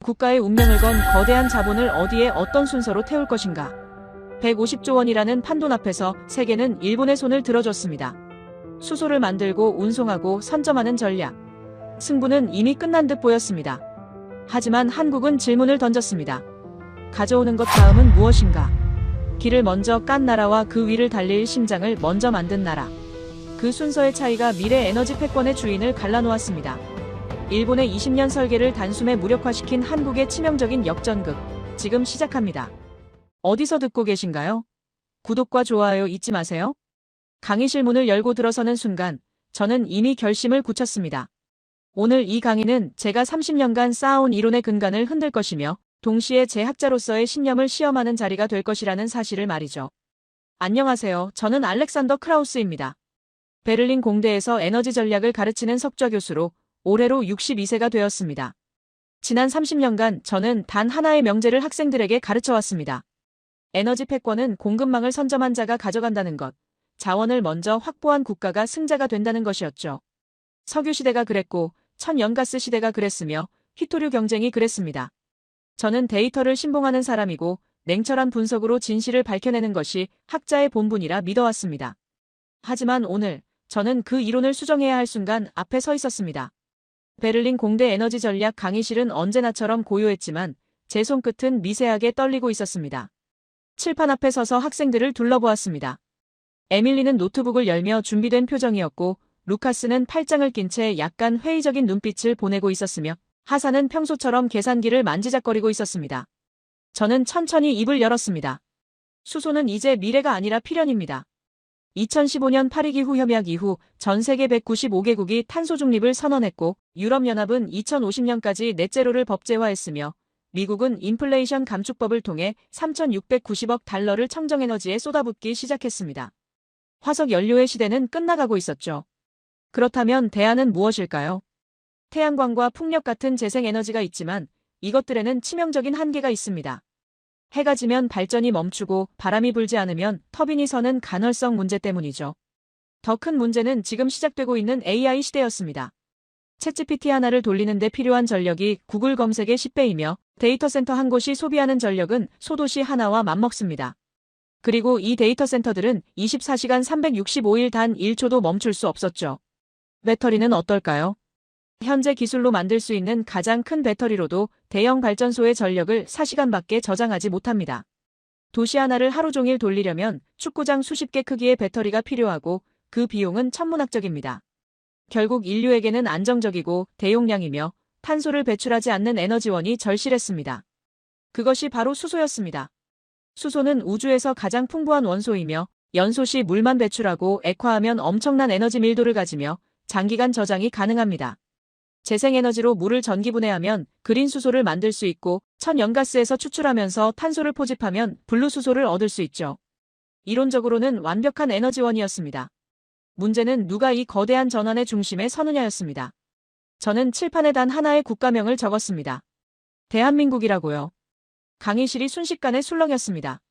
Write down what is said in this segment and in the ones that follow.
국가의 운명을 건 거대한 자본을 어디에 어떤 순서로 태울 것인가. 150조 원이라는 판돈 앞에서 세계는 일본의 손을 들어줬습니다. 수소를 만들고 운송하고 선점하는 전략. 승부는 이미 끝난 듯 보였습니다. 하지만 한국은 질문을 던졌습니다. 가져오는 것 다음은 무엇인가? 길을 먼저 깐 나라와 그 위를 달릴 심장을 먼저 만든 나라. 그 순서의 차이가 미래 에너지 패권의 주인을 갈라놓았습니다. 일본의 20년 설계를 단숨에 무력화시킨 한국의 치명적인 역전극. 지금 시작합니다. 어디서 듣고 계신가요? 구독과 좋아요 잊지 마세요. 강의실 문을 열고 들어서는 순간 저는 이미 결심을 굳혔습니다. 오늘 이 강의는 제가 30년간 쌓아온 이론의 근간을 흔들 것이며 동시에 제 학자로서의 신념을 시험하는 자리가 될 것이라는 사실을 말이죠. 안녕하세요. 저는 알렉산더 크라우스입니다. 베를린 공대에서 에너지 전략을 가르치는 석좌 교수로 올해로 62세가 되었습니다. 지난 30년간 저는 단 하나의 명제를 학생들에게 가르쳐왔습니다. 에너지 패권은 공급망을 선점한 자가 가져간다는 것, 자원을 먼저 확보한 국가가 승자가 된다는 것이었죠. 석유 시대가 그랬고 천연가스 시대가 그랬으며 희토류 경쟁이 그랬습니다. 저는 데이터를 신봉하는 사람이고 냉철한 분석으로 진실을 밝혀내는 것이 학자의 본분이라 믿어왔습니다. 하지만 오늘 저는 그 이론을 수정해야 할 순간 앞에 서 있었습니다. 베를린 공대 에너지 전략 강의실은 언제나처럼 고요했지만 제 손끝은 미세하게 떨리고 있었습니다. 칠판 앞에 서서 학생들을 둘러보았습니다. 에밀리는 노트북을 열며 준비된 표정이었고 루카스는 팔짱을 낀 채 약간 회의적인 눈빛을 보내고 있었으며 하사는 평소처럼 계산기를 만지작거리고 있었습니다. 저는 천천히 입을 열었습니다. 수소는 이제 미래가 아니라 필연입니다. 2015년 파리기후 협약 이후 전 세계 195개국이 탄소 중립을 선언했고 유럽연합은 2050년까지 넷제로를 법제화했으며 미국은 인플레이션 감축법을 통해 3,690억 달러를 청정에너지에 쏟아붓기 시작했습니다. 화석 연료의 시대는 끝나가고 있었죠. 그렇다면 대안은 무엇일까요? 태양광과 풍력 같은 재생에너지가 있지만 이것들에는 치명적인 한계가 있습니다. 해가 지면 발전이 멈추고 바람이 불지 않으면 터빈이 서는 간헐성 문제 때문이죠. 더 큰 문제는 지금 시작되고 있는 AI 시대였습니다. 챗GPT 하나를 돌리는 데 필요한 전력이 구글 검색의 10배이며 데이터 센터 한 곳이 소비하는 전력은 소도시 하나와 맞먹습니다. 그리고 이 데이터 센터들은 24시간 365일 단 1초도 멈출 수 없었죠. 배터리는 어떨까요? 현재 기술로 만들 수 있는 가장 큰 배터리로도 대형 발전소의 전력을 4시간밖에 저장하지 못합니다. 도시 하나를 하루 종일 돌리려면 축구장 수십 개 크기의 배터리가 필요하고 그 비용은 천문학적입니다. 결국 인류에게는 안정적이고 대용량이며 탄소를 배출하지 않는 에너지원이 절실했습니다. 그것이 바로 수소였습니다. 수소는 우주에서 가장 풍부한 원소이며 연소 시 물만 배출하고 액화하면 엄청난 에너지 밀도를 가지며 장기간 저장이 가능합니다. 재생에너지로 물을 전기분해하면 그린 수소를 만들 수 있고 천연가스에서 추출하면서 탄소를 포집하면 블루수소를 얻을 수 있죠. 이론적으로는 완벽한 에너지원이었습니다. 문제는 누가 이 거대한 전환의 중심에 서느냐였습니다. 저는 칠판에 단 하나의 국가명을 적었습니다. 대한민국이라고요. 강의실이 순식간에 술렁였습니다.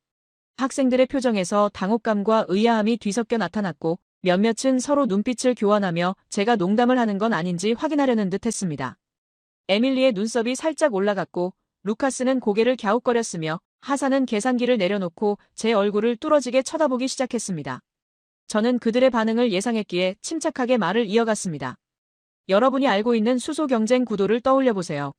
학생들의 표정에서 당혹감과 의아함이 뒤섞여 나타났고 몇몇은 서로 눈빛을 교환하며 제가 농담을 하는 건 아닌지 확인하려는 듯 했습니다. 에밀리의 눈썹이 살짝 올라갔고 루카스는 고개를 갸웃거렸으며 하사는 계산기를 내려놓고 제 얼굴을 뚫어지게 쳐다보기 시작했습니다. 저는 그들의 반응을 예상했기에 침착하게 말을 이어갔습니다. 여러분이 알고 있는 수소 경쟁 구도를 떠올려보세요.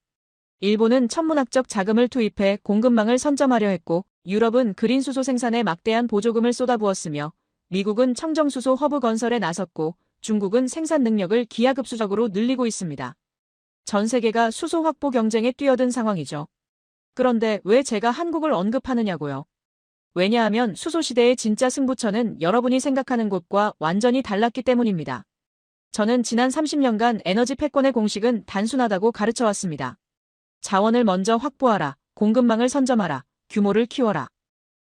일본은 천문학적 자금을 투입해 공급망을 선점하려 했고 유럽은 그린 수소 생산에 막대한 보조금을 쏟아부었으며 미국은 청정수소 허브 건설에 나섰고 중국은 생산 능력을 기하급수적으로 늘리고 있습니다. 전 세계가 수소 확보 경쟁에 뛰어든 상황이죠. 그런데 왜 제가 한국을 언급하느냐고요? 왜냐하면 수소 시대의 진짜 승부처는 여러분이 생각하는 곳과 완전히 달랐기 때문입니다. 저는 지난 30년간 에너지 패권의 공식은 단순하다고 가르쳐왔습니다. 자원을 먼저 확보하라, 공급망을 선점하라, 규모를 키워라.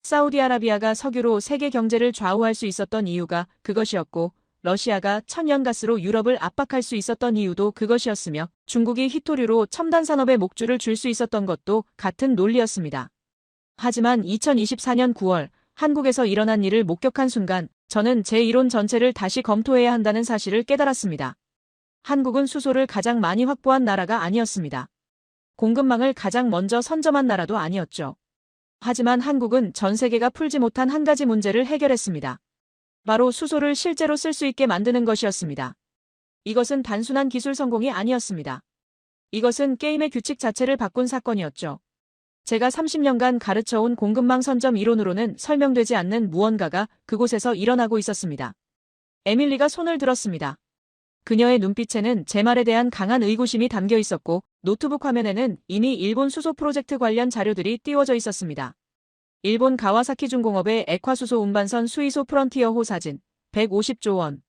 사우디아라비아가 석유로 세계 경제를 좌우할 수 있었던 이유가 그것이었고 러시아가 천연가스로 유럽을 압박할 수 있었던 이유도 그것이었으며 중국이 희토류로 첨단 산업에 목줄을 줄 수 있었던 것도 같은 논리였습니다. 하지만 2024년 9월 한국에서 일어난 일을 목격한 순간 저는 제 이론 전체를 다시 검토해야 한다는 사실을 깨달았습니다. 한국은 수소를 가장 많이 확보한 나라가 아니었습니다. 공급망을 가장 먼저 선점한 나라도 아니었죠. 하지만 한국은 전 세계가 풀지 못한 한 가지 문제를 해결했습니다. 바로 수소를 실제로 쓸 수 있게 만드는 것이었습니다. 이것은 단순한 기술 성공이 아니었습니다. 이것은 게임의 규칙 자체를 바꾼 사건이었죠. 제가 30년간 가르쳐온 공급망 선점 이론으로는 설명되지 않는 무언가가 그곳에서 일어나고 있었습니다. 에밀리가 손을 들었습니다. 그녀의 눈빛에는 제 말에 대한 강한 의구심이 담겨 있었고 노트북 화면에는 이미 일본 수소 프로젝트 관련 자료들이 띄워져 있었습니다. 일본 가와사키 중공업의 액화수소 운반선 수이소 프론티어호 사진, 150조 원.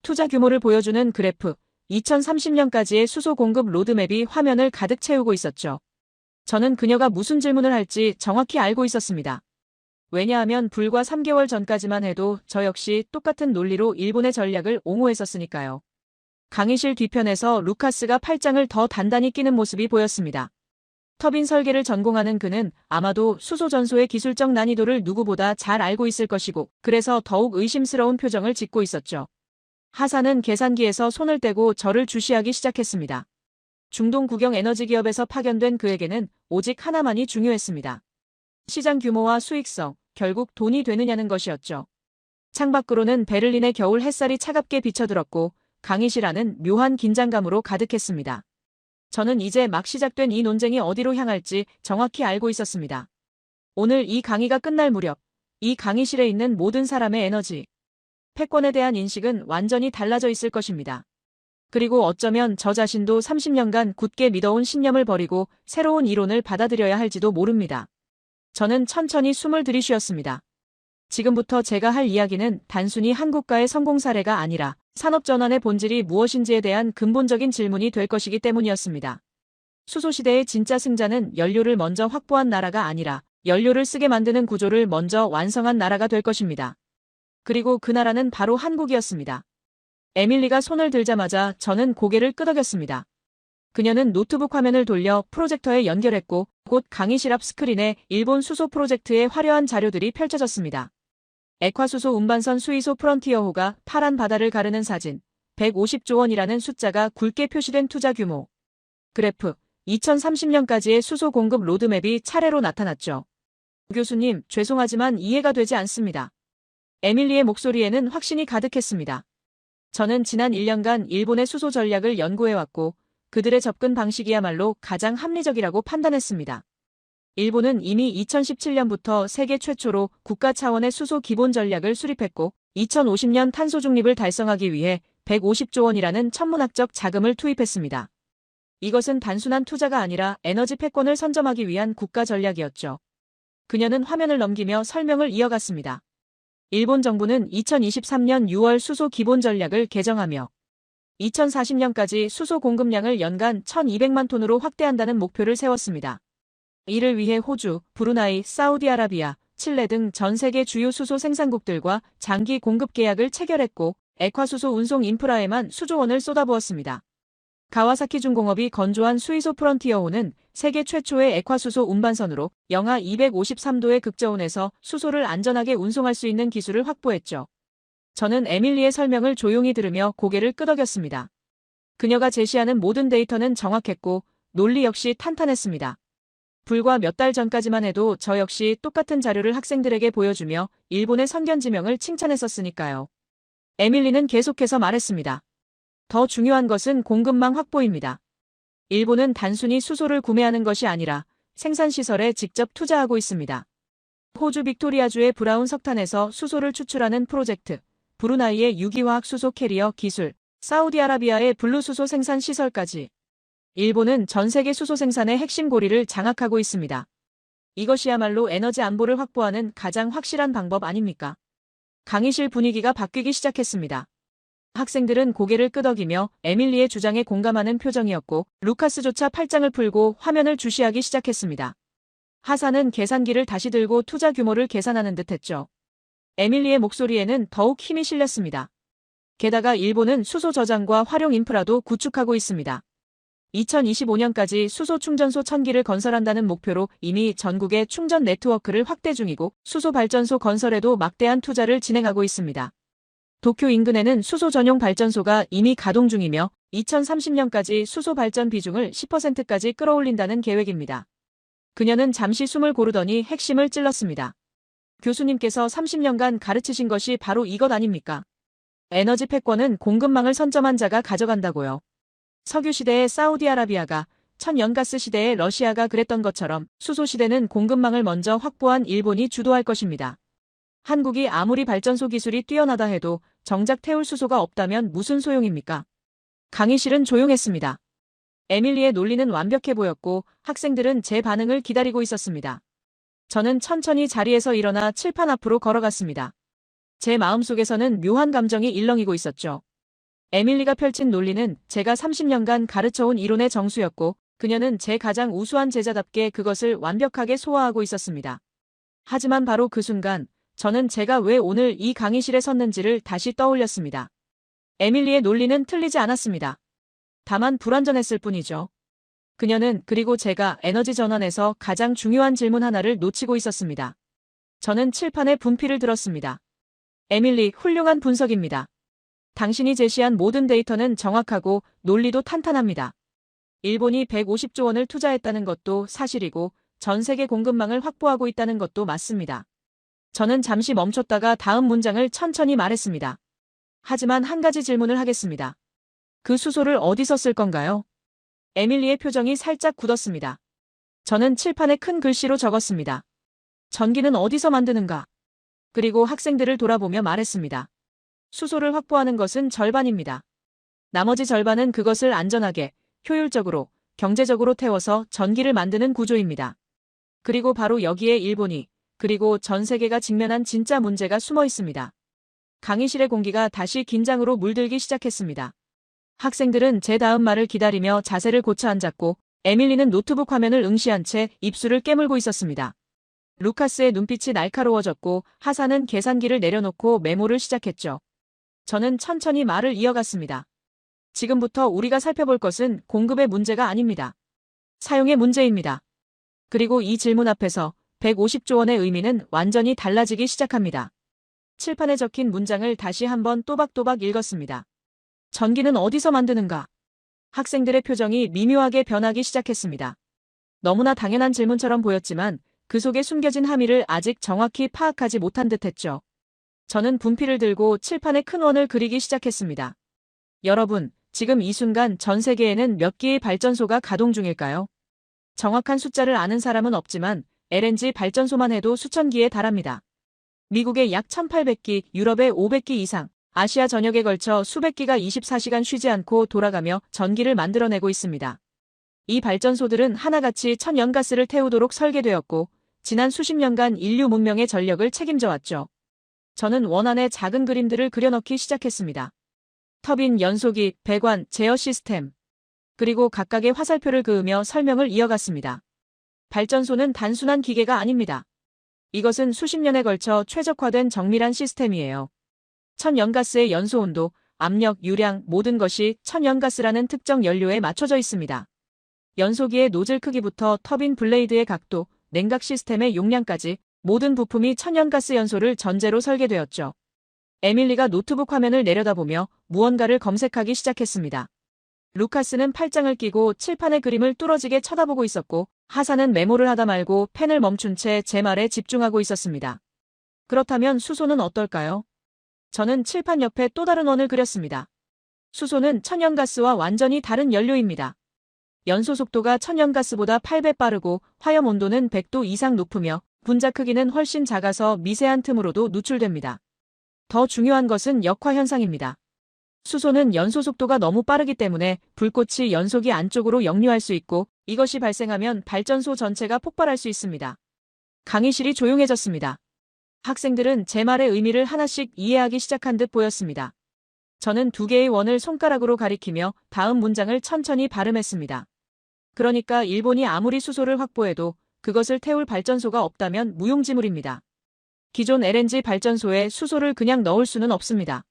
투자 규모를 보여주는 그래프, 2030년까지의 수소 공급 로드맵이 화면을 가득 채우고 있었죠. 저는 그녀가 무슨 질문을 할지 정확히 알고 있었습니다. 왜냐하면 불과 3개월 전까지만 해도 저 역시 똑같은 논리로 일본의 전략을 옹호했었으니까요. 강의실 뒤편에서 루카스가 팔짱을 더 단단히 끼는 모습이 보였습니다. 터빈 설계를 전공하는 그는 아마도 수소 전소의 기술적 난이도를 누구보다 잘 알고 있을 것이고 그래서 더욱 의심스러운 표정을 짓고 있었죠. 하사는 계산기에서 손을 떼고 저를 주시하기 시작했습니다. 중동 국영 에너지 기업에서 파견된 그에게는 오직 하나만이 중요했습니다. 시장 규모와 수익성, 결국 돈이 되느냐는 것이었죠. 창밖으로는 베를린의 겨울 햇살이 차갑게 비쳐들었고 강의실 안은 묘한 긴장감으로 가득했습니다. 저는 이제 막 시작된 이 논쟁이 어디로 향할지 정확히 알고 있었습니다. 오늘 이 강의가 끝날 무렵 이 강의실에 있는 모든 사람의 에너지, 패권에 대한 인식은 완전히 달라져 있을 것입니다. 그리고 어쩌면 저 자신도 30년간 굳게 믿어온 신념을 버리고 새로운 이론을 받아들여야 할지도 모릅니다. 저는 천천히 숨을 들이쉬었습니다. 지금부터 제가 할 이야기는 단순히 한국가의 성공 사례가 아니라 산업전환의 본질이 무엇인지에 대한 근본적인 질문이 될 것이기 때문이었습니다. 수소시대의 진짜 승자는 연료를 먼저 확보한 나라가 아니라 연료를 쓰게 만드는 구조를 먼저 완성한 나라가 될 것입니다. 그리고 그 나라는 바로 한국이었습니다. 에밀리가 손을 들자마자 저는 고개를 끄덕였습니다. 그녀는 노트북 화면을 돌려 프로젝터에 연결했고 곧 강의실 앞 스크린에 일본 수소 프로젝트의 화려한 자료들이 펼쳐졌습니다. 액화수소 운반선 수이소 프론티어호가 파란 바다를 가르는 사진, 150조 원이라는 숫자가 굵게 표시된 투자 규모. 그래프, 2030년까지의 수소 공급 로드맵이 차례로 나타났죠. 교수님, 죄송하지만 이해가 되지 않습니다. 에밀리의 목소리에는 확신이 가득했습니다. 저는 지난 1년간 일본의 수소 전략을 연구해왔고 그들의 접근 방식이야말로 가장 합리적이라고 판단했습니다. 일본은 이미 2017년부터 세계 최초로 국가 차원의 수소 기본 전략을 수립했고 2050년 탄소 중립을 달성하기 위해 150조 원이라는 천문학적 자금을 투입했습니다. 이것은 단순한 투자가 아니라 에너지 패권을 선점하기 위한 국가 전략이었죠. 그녀는 화면을 넘기며 설명을 이어갔습니다. 일본 정부는 2023년 6월 수소 기본 전략을 개정하며 2040년까지 수소 공급량을 연간 1200만 톤으로 확대한다는 목표를 세웠습니다. 이를 위해 호주, 브루나이, 사우디아라비아, 칠레 등 전 세계 주요 수소 생산국들과 장기 공급 계약을 체결했고 액화수소 운송 인프라에만 수조 원을 쏟아부었습니다. 가와사키 중공업이 건조한 수이소 프론티어호는 세계 최초의 액화수소 운반선으로 영하 253도의 극저온에서 수소를 안전하게 운송할 수 있는 기술을 확보했죠. 저는 에밀리의 설명을 조용히 들으며 고개를 끄덕였습니다. 그녀가 제시하는 모든 데이터는 정확했고 논리 역시 탄탄했습니다. 불과 몇 달 전까지만 해도 저 역시 똑같은 자료를 학생들에게 보여주며 일본의 선견지명을 칭찬했었으니까요. 에밀리는 계속해서 말했습니다. 더 중요한 것은 공급망 확보입니다. 일본은 단순히 수소를 구매하는 것이 아니라 생산시설에 직접 투자하고 있습니다. 호주 빅토리아주의 브라운 석탄에서 수소를 추출하는 프로젝트, 브루나이의 유기화학 수소 캐리어 기술, 사우디아라비아의 블루 수소 생산 시설까지. 일본은 전 세계 수소 생산의 핵심 고리를 장악하고 있습니다. 이것이야말로 에너지 안보를 확보하는 가장 확실한 방법 아닙니까? 강의실 분위기가 바뀌기 시작했습니다. 학생들은 고개를 끄덕이며 에밀리의 주장에 공감하는 표정이었고 루카스조차 팔짱을 풀고 화면을 주시하기 시작했습니다. 하사는 계산기를 다시 들고 투자 규모를 계산하는 듯했죠. 에밀리의 목소리에는 더욱 힘이 실렸습니다. 게다가 일본은 수소 저장과 활용 인프라도 구축하고 있습니다. 2025년까지 수소 충전소 1000기를 건설한다는 목표로 이미 전국의 충전 네트워크를 확대 중이고 수소 발전소 건설에도 막대한 투자를 진행하고 있습니다. 도쿄 인근에는 수소 전용 발전소가 이미 가동 중이며 2030년까지 수소 발전 비중을 10%까지 끌어올린다는 계획입니다. 그녀는 잠시 숨을 고르더니 핵심을 찔렀습니다. 교수님께서 30년간 가르치신 것이 바로 이것 아닙니까? 에너지 패권은 공급망을 선점한 자가 가져간다고요. 석유 시대의 사우디아라비아가 천연가스 시대의 러시아가 그랬던 것처럼 수소 시대는 공급망을 먼저 확보한 일본이 주도할 것입니다. 한국이 아무리 발전소 기술이 뛰어나다 해도 정작 태울 수소가 없다면 무슨 소용입니까? 강의실은 조용했습니다. 에밀리의 논리는 완벽해 보였고 학생들은 제 반응을 기다리고 있었습니다. 저는 천천히 자리에서 일어나 칠판 앞으로 걸어갔습니다. 제 마음속에서는 묘한 감정이 일렁이고 있었죠. 에밀리가 펼친 논리는 제가 30년간 가르쳐온 이론의 정수였고 그녀는 제 가장 우수한 제자답게 그것을 완벽하게 소화하고 있었습니다. 하지만 바로 그 순간 저는 제가 왜 오늘 이 강의실에 섰는지를 다시 떠올렸습니다. 에밀리의 논리는 틀리지 않았습니다. 다만 불완전했을 뿐이죠. 그녀는 그리고 제가 에너지 전환에서 가장 중요한 질문 하나를 놓치고 있었습니다. 저는 칠판에 분필을 들었습니다. 에밀리, 훌륭한 분석입니다. 당신이 제시한 모든 데이터는 정확하고 논리도 탄탄합니다. 일본이 150조 원을 투자했다는 것도 사실이고 전 세계 공급망을 확보하고 있다는 것도 맞습니다. 저는 잠시 멈췄다가 다음 문장을 천천히 말했습니다. 하지만 한 가지 질문을 하겠습니다. 그 수소를 어디서 쓸 건가요? 에밀리의 표정이 살짝 굳었습니다. 저는 칠판에 큰 글씨로 적었습니다. 전기는 어디서 만드는가? 그리고 학생들을 돌아보며 말했습니다. 수소를 확보하는 것은 절반입니다. 나머지 절반은 그것을 안전하게, 효율적으로, 경제적으로 태워서 전기를 만드는 구조입니다. 그리고 바로 여기에 일본이, 그리고 전 세계가 직면한 진짜 문제가 숨어 있습니다. 강의실의 공기가 다시 긴장으로 물들기 시작했습니다. 학생들은 제 다음 말을 기다리며 자세를 고쳐 앉았고 에밀리는 노트북 화면을 응시한 채 입술을 깨물고 있었습니다. 루카스의 눈빛이 날카로워졌고 하사는 계산기를 내려놓고 메모를 시작했죠. 저는 천천히 말을 이어갔습니다. 지금부터 우리가 살펴볼 것은 공급의 문제가 아닙니다. 사용의 문제입니다. 그리고 이 질문 앞에서 150조 원의 의미는 완전히 달라지기 시작합니다. 칠판에 적힌 문장을 다시 한번 또박또박 읽었습니다. 전기는 어디서 만드는가? 학생들의 표정이 미묘하게 변하기 시작했습니다. 너무나 당연한 질문처럼 보였지만 그 속에 숨겨진 함의를 아직 정확히 파악하지 못한 듯했죠. 저는 분필을 들고 칠판에 큰 원을 그리기 시작했습니다. 여러분, 지금 이 순간 전 세계에는 몇 개의 발전소가 가동 중일까요? 정확한 숫자를 아는 사람은 없지만 LNG 발전소만 해도 수천 기에 달합니다. 미국에 약 1800기, 유럽에 500기 이상, 아시아 전역에 걸쳐 수백 기가 24시간 쉬지 않고 돌아가며 전기를 만들어내고 있습니다. 이 발전소들은 하나같이 천연가스를 태우도록 설계되었고 지난 수십 년간 인류 문명의 전력을 책임져왔죠. 저는 원안에 작은 그림들을 그려넣기 시작했습니다. 터빈, 연소기, 배관, 제어 시스템, 그리고 각각의 화살표를 그으며 설명을 이어갔습니다. 발전소는 단순한 기계가 아닙니다. 이것은 수십 년에 걸쳐 최적화된 정밀한 시스템이에요. 천연가스의 연소온도, 압력, 유량, 모든 것이 천연가스라는 특정 연료에 맞춰져 있습니다. 연소기의 노즐 크기부터 터빈 블레이드의 각도, 냉각 시스템의 용량까지 모든 부품이 천연가스 연소를 전제로 설계되었죠. 에밀리가 노트북 화면을 내려다보며 무언가를 검색하기 시작했습니다. 루카스는 팔짱을 끼고 칠판의 그림을 뚫어지게 쳐다보고 있었고 하사는 메모를 하다 말고 펜을 멈춘 채 제 말에 집중하고 있었습니다. 그렇다면 수소는 어떨까요? 저는 칠판 옆에 또 다른 원을 그렸습니다. 수소는 천연가스와 완전히 다른 연료입니다. 연소 속도가 천연가스보다 8배 빠르고 화염 온도는 100도 이상 높으며 분자 크기는 훨씬 작아서 미세한 틈으로도 누출됩니다. 더 중요한 것은 역화 현상입니다. 수소는 연소 속도가 너무 빠르기 때문에 불꽃이 연소기 안쪽으로 역류할 수 있고 이것이 발생하면 발전소 전체가 폭발할 수 있습니다. 강의실이 조용해졌습니다. 학생들은 제 말의 의미를 하나씩 이해하기 시작한 듯 보였습니다. 저는 두 개의 원을 손가락으로 가리키며 다음 문장을 천천히 발음했습니다. 그러니까 일본이 아무리 수소를 확보해도 그것을 태울 발전소가 없다면 무용지물입니다. 기존 LNG 발전소에 수소를 그냥 넣을 수는 없습니다.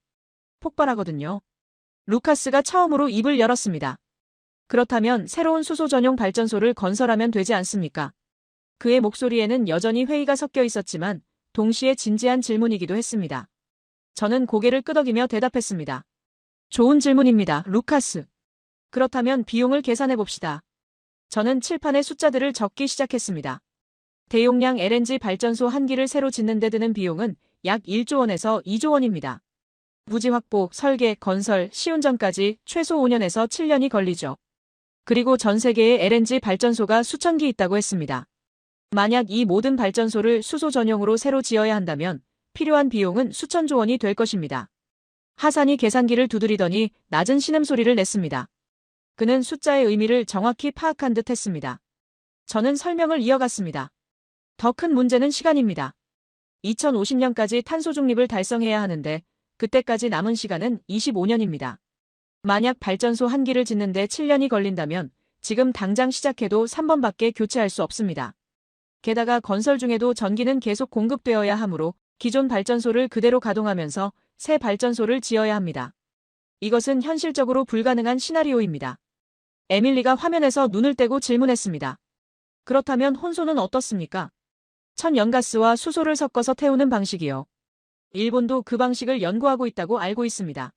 폭발하거든요. 루카스가 처음으로 입을 열었습니다. 그렇다면 새로운 수소 전용 발전소를 건설하면 되지 않습니까? 그의 목소리에는 여전히 회의가 섞여 있었지만 동시에 진지한 질문이기도 했습니다. 저는 고개를 끄덕이며 대답했습니다. 좋은 질문입니다, 루카스. 그렇다면 비용을 계산해 봅시다. 저는 칠판에 숫자들을 적기 시작했습니다. 대용량 LNG 발전소 한 기를 새로 짓는 데 드는 비용은 약 1조 원에서 2조 원입니다. 부지 확보, 설계, 건설, 시운전까지 최소 5년에서 7년이 걸리죠. 그리고 전 세계에 LNG 발전소가 수천 기 있다고 했습니다. 만약 이 모든 발전소를 수소 전용으로 새로 지어야 한다면 필요한 비용은 수천조 원이 될 것입니다. 하산이 계산기를 두드리더니 낮은 신음소리를 냈습니다. 그는 숫자의 의미를 정확히 파악한 듯 했습니다. 저는 설명을 이어갔습니다. 더 큰 문제는 시간입니다. 2050년까지 탄소 중립을 달성해야 하는데 그때까지 남은 시간은 25년입니다. 만약 발전소 한 기를 짓는데 7년이 걸린다면 지금 당장 시작해도 3번밖에 교체할 수 없습니다. 게다가 건설 중에도 전기는 계속 공급되어야 하므로 기존 발전소를 그대로 가동하면서 새 발전소를 지어야 합니다. 이것은 현실적으로 불가능한 시나리오입니다. 에밀리가 화면에서 눈을 떼고 질문했습니다. 그렇다면 혼소는 어떻습니까? 천연가스와 수소를 섞어서 태우는 방식이요. 일본도 그 방식을 연구하고 있다고 알고 있습니다.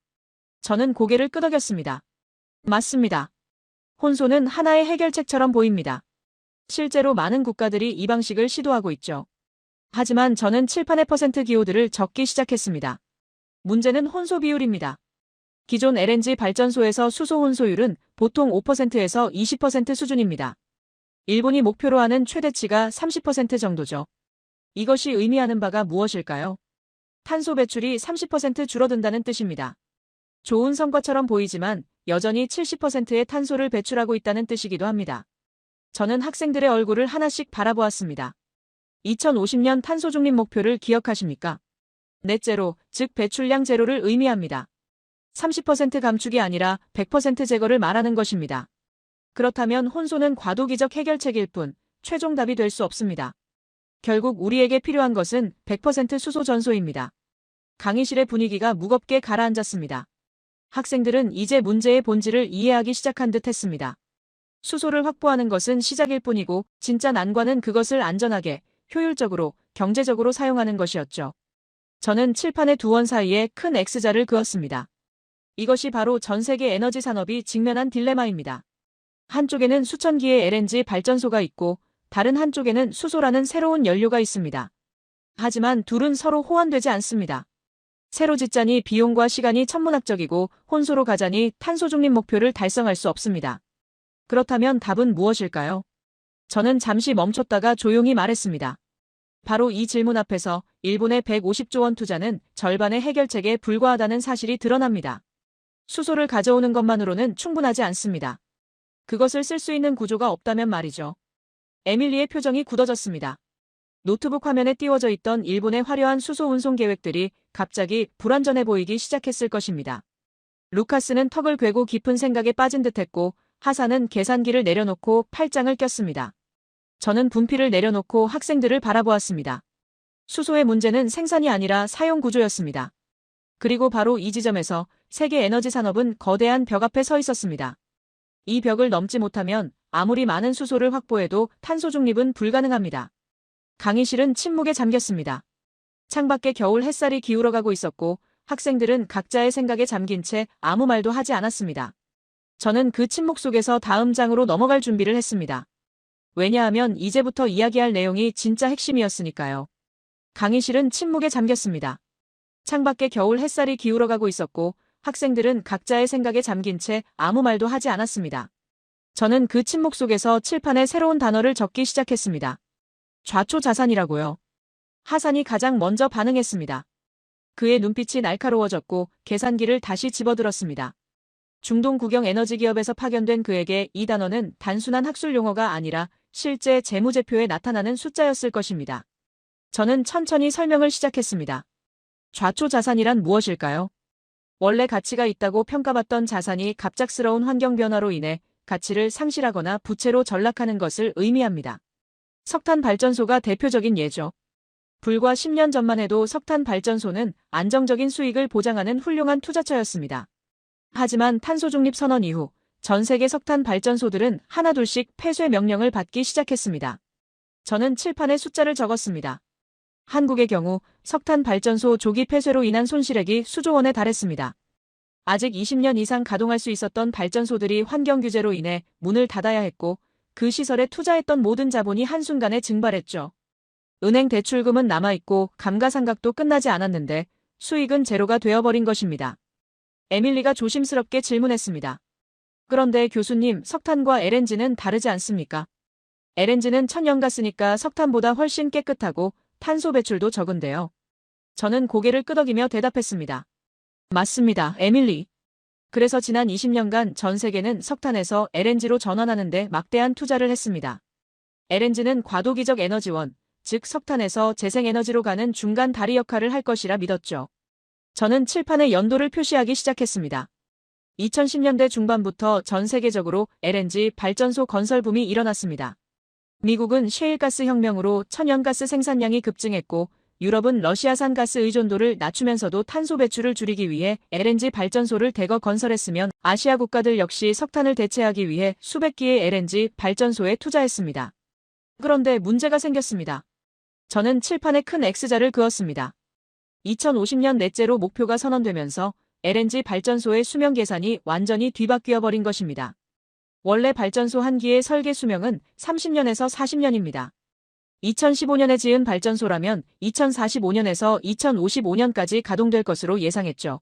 저는 고개를 끄덕였습니다. 맞습니다. 혼소는 하나의 해결책처럼 보입니다. 실제로 많은 국가들이 이 방식을 시도하고 있죠. 하지만 저는 칠판의 퍼센트 기호들을 적기 시작했습니다. 문제는 혼소 비율입니다. 기존 LNG 발전소에서 수소 혼소율은 보통 5%에서 20% 수준입니다. 일본이 목표로 하는 최대치가 30% 정도죠. 이것이 의미하는 바가 무엇일까요? 탄소 배출이 30% 줄어든다는 뜻입니다. 좋은 성과처럼 보이지만 여전히 70%의 탄소를 배출하고 있다는 뜻이기도 합니다. 저는 학생들의 얼굴을 하나씩 바라보았습니다. 2050년 탄소 중립 목표를 기억하십니까? 넷제로, 즉 배출량 제로를 의미합니다. 30% 감축이 아니라 100% 제거를 말하는 것입니다. 그렇다면 혼소는 과도기적 해결책일 뿐 최종 답이 될 수 없습니다. 결국 우리에게 필요한 것은 100% 수소 전소입니다. 강의실의 분위기가 무겁게 가라앉았습니다. 학생들은 이제 문제의 본질을 이해하기 시작한 듯 했습니다. 수소를 확보하는 것은 시작일 뿐이고 진짜 난관은 그것을 안전하게, 효율적으로, 경제적으로 사용하는 것이었죠. 저는 칠판의 두 원 사이에 큰 X자를 그었습니다. 이것이 바로 전 세계 에너지 산업이 직면한 딜레마입니다. 한쪽에는 수천 기의 LNG 발전소가 있고 다른 한쪽에는 수소라는 새로운 연료가 있습니다. 하지만 둘은 서로 호환되지 않습니다. 새로 짓자니 비용과 시간이 천문학적이고 혼소로 가자니 탄소 중립 목표를 달성할 수 없습니다. 그렇다면 답은 무엇일까요? 저는 잠시 멈췄다가 조용히 말했습니다. 바로 이 질문 앞에서 일본의 150조 원 투자는 절반의 해결책에 불과하다는 사실이 드러납니다. 수소를 가져오는 것만으로는 충분하지 않습니다. 그것을 쓸 수 있는 구조가 없다면 말이죠. 에밀리의 표정이 굳어졌습니다. 노트북 화면에 띄워져 있던 일본의 화려한 수소 운송 계획들이 갑자기 불완전해 보이기 시작했을 것입니다. 루카스는 턱을 괴고 깊은 생각에 빠진 듯했고 하사는 계산기를 내려놓고 팔짱을 꼈습니다. 저는 분필을 내려놓고 학생들을 바라보았습니다. 수소의 문제는 생산이 아니라 사용 구조였습니다. 그리고 바로 이 지점에서 세계 에너지 산업은 거대한 벽 앞에 서 있었습니다. 이 벽을 넘지 못하면 아무리 많은 수소를 확보해도 탄소 중립은 불가능합니다. 강의실은 침묵에 잠겼습니다. 창밖에 겨울 햇살이 기울어가고 있었고 학생들은 각자의 생각에 잠긴 채 아무 말도 하지 않았습니다. 저는 그 침묵 속에서 다음 장으로 넘어갈 준비를 했습니다. 왜냐하면 이제부터 이야기할 내용이 진짜 핵심이었으니까요. 강의실은 침묵에 잠겼습니다. 창밖에 겨울 햇살이 기울어가고 있었고 학생들은 각자의 생각에 잠긴 채 아무 말도 하지 않았습니다. 저는 그 침묵 속에서 칠판에 새로운 단어를 적기 시작했습니다. 좌초자산이라고요. 하산이 가장 먼저 반응했습니다. 그의 눈빛이 날카로워졌고 계산기를 다시 집어들었습니다. 중동 국영 에너지 기업에서 파견된 그에게 이 단어는 단순한 학술 용어가 아니라 실제 재무제표에 나타나는 숫자였을 것입니다. 저는 천천히 설명을 시작했습니다. 좌초자산이란 무엇일까요? 원래 가치가 있다고 평가받던 자산이 갑작스러운 환경 변화로 인해 가치를 상실하거나 부채로 전락하는 것을 의미합니다. 석탄 발전소가 대표적인 예죠. 불과 10년 전만 해도 석탄 발전소는 안정적인 수익을 보장하는 훌륭한 투자처였습니다. 하지만 탄소 중립 선언 이후 전 세계 석탄 발전소들은 하나둘씩 폐쇄 명령을 받기 시작했습니다. 저는 칠판에 숫자를 적었습니다. 한국의 경우 석탄 발전소 조기 폐쇄로 인한 손실액이 수조 원에 달했습니다. 아직 20년 이상 가동할 수 있었던 발전소들이 환경 규제로 인해 문을 닫아야 했고 그 시설에 투자했던 모든 자본이 한순간에 증발했죠. 은행 대출금은 남아있고 감가상각도 끝나지 않았는데 수익은 제로가 되어버린 것입니다. 에밀리가 조심스럽게 질문했습니다. 그런데 교수님, 석탄과 LNG는 다르지 않습니까? LNG는 천연가스니까 석탄보다 훨씬 깨끗하고 탄소 배출도 적은데요. 저는 고개를 끄덕이며 대답했습니다. 맞습니다, 에밀리. 그래서 지난 20년간 전 세계는 석탄에서 LNG로 전환하는 데 막대한 투자를 했습니다. LNG는 과도기적 에너지원, 즉 석탄에서 재생에너지로 가는 중간 다리 역할을 할 것이라 믿었죠. 저는 칠판에 연도를 표시하기 시작했습니다. 2010년대 중반부터 전 세계적으로 LNG 발전소 건설 붐이 일어났습니다. 미국은 셰일가스 혁명으로 천연가스 생산량이 급증했고 유럽은 러시아산 가스 의존도를 낮추면서도 탄소 배출을 줄이기 위해 LNG 발전소를 대거 건설했으면 아시아 국가들 역시 석탄을 대체하기 위해 수백 기의 LNG 발전소에 투자했습니다. 그런데 문제가 생겼습니다. 저는 칠판에 큰 X자를 그었습니다. 2050년 넷제로 목표가 선언되면서 LNG 발전소의 수명 계산이 완전히 뒤바뀌어 버린 것입니다. 원래 발전소 한 기의 설계 수명은 30년에서 40년입니다. 2015년에 지은 발전소라면 2045년에서 2055년까지 가동될 것으로 예상했죠.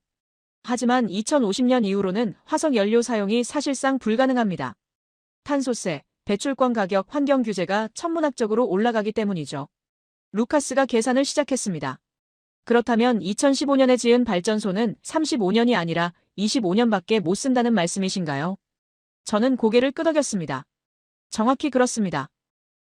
하지만 2050년 이후로는 화석 연료 사용이 사실상 불가능합니다. 탄소세, 배출권 가격, 환경 규제가 천문학적으로 올라가기 때문이죠. 루카스가 계산을 시작했습니다. 그렇다면 2015년에 지은 발전소는 35년이 아니라 25년밖에 못 쓴다는 말씀이신가요? 저는 고개를 끄덕였습니다. 정확히 그렇습니다.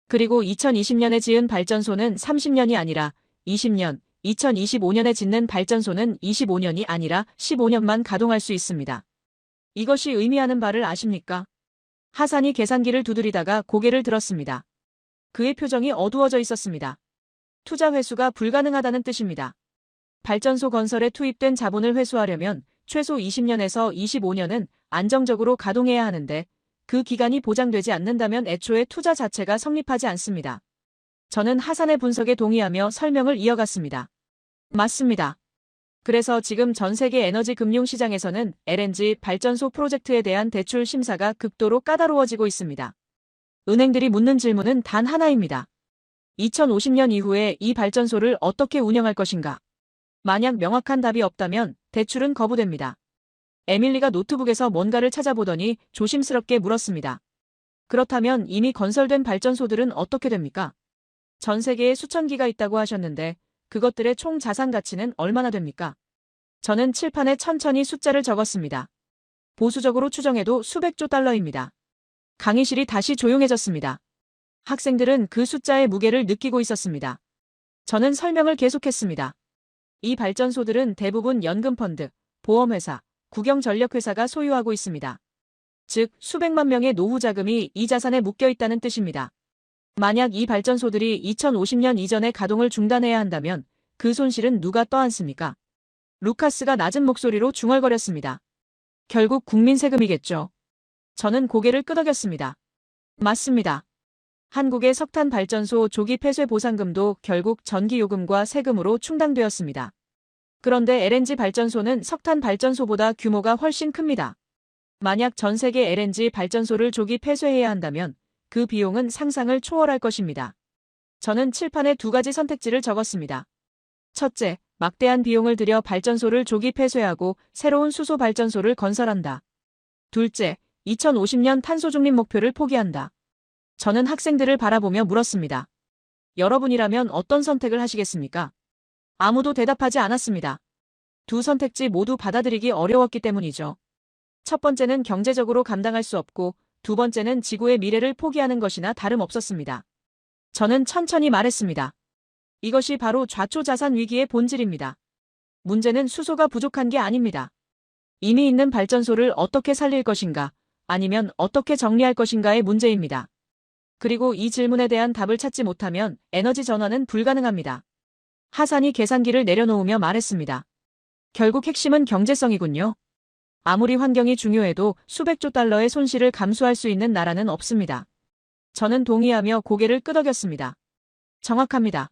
그리고 2020년에 지은 발전소는 30년이 아니라 20년, 2025년에 짓는 발전소는 25년이 아니라 15년만 가동할 수 있습니다. 이것이 의미하는 바를 아십니까? 하산이 계산기를 두드리다가 고개를 들었습니다. 그의 표정이 어두워져 있었습니다. 투자 회수가 불가능하다는 뜻입니다. 발전소 건설에 투입된 자본을 회수하려면 최소 20년에서 25년은 안정적으로 가동해야 하는데 그 기간이 보장되지 않는다면 애초에 투자 자체가 성립하지 않습니다. 저는 하산의 분석에 동의하며 설명을 이어갔습니다. 맞습니다. 그래서 지금 전 세계 에너지 금융 시장에서는 LNG 발전소 프로젝트에 대한 대출 심사가 극도로 까다로워지고 있습니다. 은행들이 묻는 질문은 단 하나입니다. 2050년 이후에 이 발전소를 어떻게 운영할 것인가? 만약 명확한 답이 없다면 대출은 거부됩니다. 에밀리가 노트북에서 뭔가를 찾아보더니 조심스럽게 물었습니다. 그렇다면 이미 건설된 발전소들은 어떻게 됩니까? 전 세계에 수천 기가 있다고 하셨는데 그것들의 총 자산 가치는 얼마나 됩니까? 저는 칠판에 천천히 숫자를 적었습니다. 보수적으로 추정해도 수백조 달러입니다. 강의실이 다시 조용해졌습니다. 학생들은 그 숫자의 무게를 느끼고 있었습니다. 저는 설명을 계속했습니다. 이 발전소들은 대부분 연금펀드, 보험회사, 국영전력회사가 소유하고 있습니다. 즉, 수백만 명의 노후 자금이 이 자산에 묶여 있다는 뜻입니다. 만약 이 발전소들이 2050년 이전에 가동을 중단해야 한다면 그 손실은 누가 떠안습니까? 루카스가 낮은 목소리로 중얼거렸습니다. 결국 국민 세금이겠죠. 저는 고개를 끄덕였습니다. 맞습니다. 한국의 석탄 발전소 조기 폐쇄 보상금도 결국 전기요금과 세금으로 충당되었습니다. 그런데 LNG 발전소는 석탄 발전소보다 규모가 훨씬 큽니다. 만약 전 세계 LNG 발전소를 조기 폐쇄해야 한다면 그 비용은 상상을 초월할 것입니다. 저는 칠판에 두 가지 선택지를 적었습니다. 첫째, 막대한 비용을 들여 발전소를 조기 폐쇄하고 새로운 수소 발전소를 건설한다. 둘째, 2050년 탄소 중립 목표를 포기한다. 저는 학생들을 바라보며 물었습니다. 여러분이라면 어떤 선택을 하시겠습니까? 아무도 대답하지 않았습니다. 두 선택지 모두 받아들이기 어려웠기 때문이죠. 첫 번째는 경제적으로 감당할 수 없고 두 번째는 지구의 미래를 포기하는 것이나 다름없었습니다. 저는 천천히 말했습니다. 이것이 바로 좌초자산 위기의 본질입니다. 문제는 수소가 부족한 게 아닙니다. 이미 있는 발전소를 어떻게 살릴 것인가, 아니면 어떻게 정리할 것인가의 문제입니다. 그리고 이 질문에 대한 답을 찾지 못하면 에너지 전환은 불가능합니다. 하산이 계산기를 내려놓으며 말했습니다. 결국 핵심은 경제성이군요. 아무리 환경이 중요해도 수백조 달러의 손실을 감수할 수 있는 나라는 없습니다. 저는 동의하며 고개를 끄덕였습니다. 정확합니다.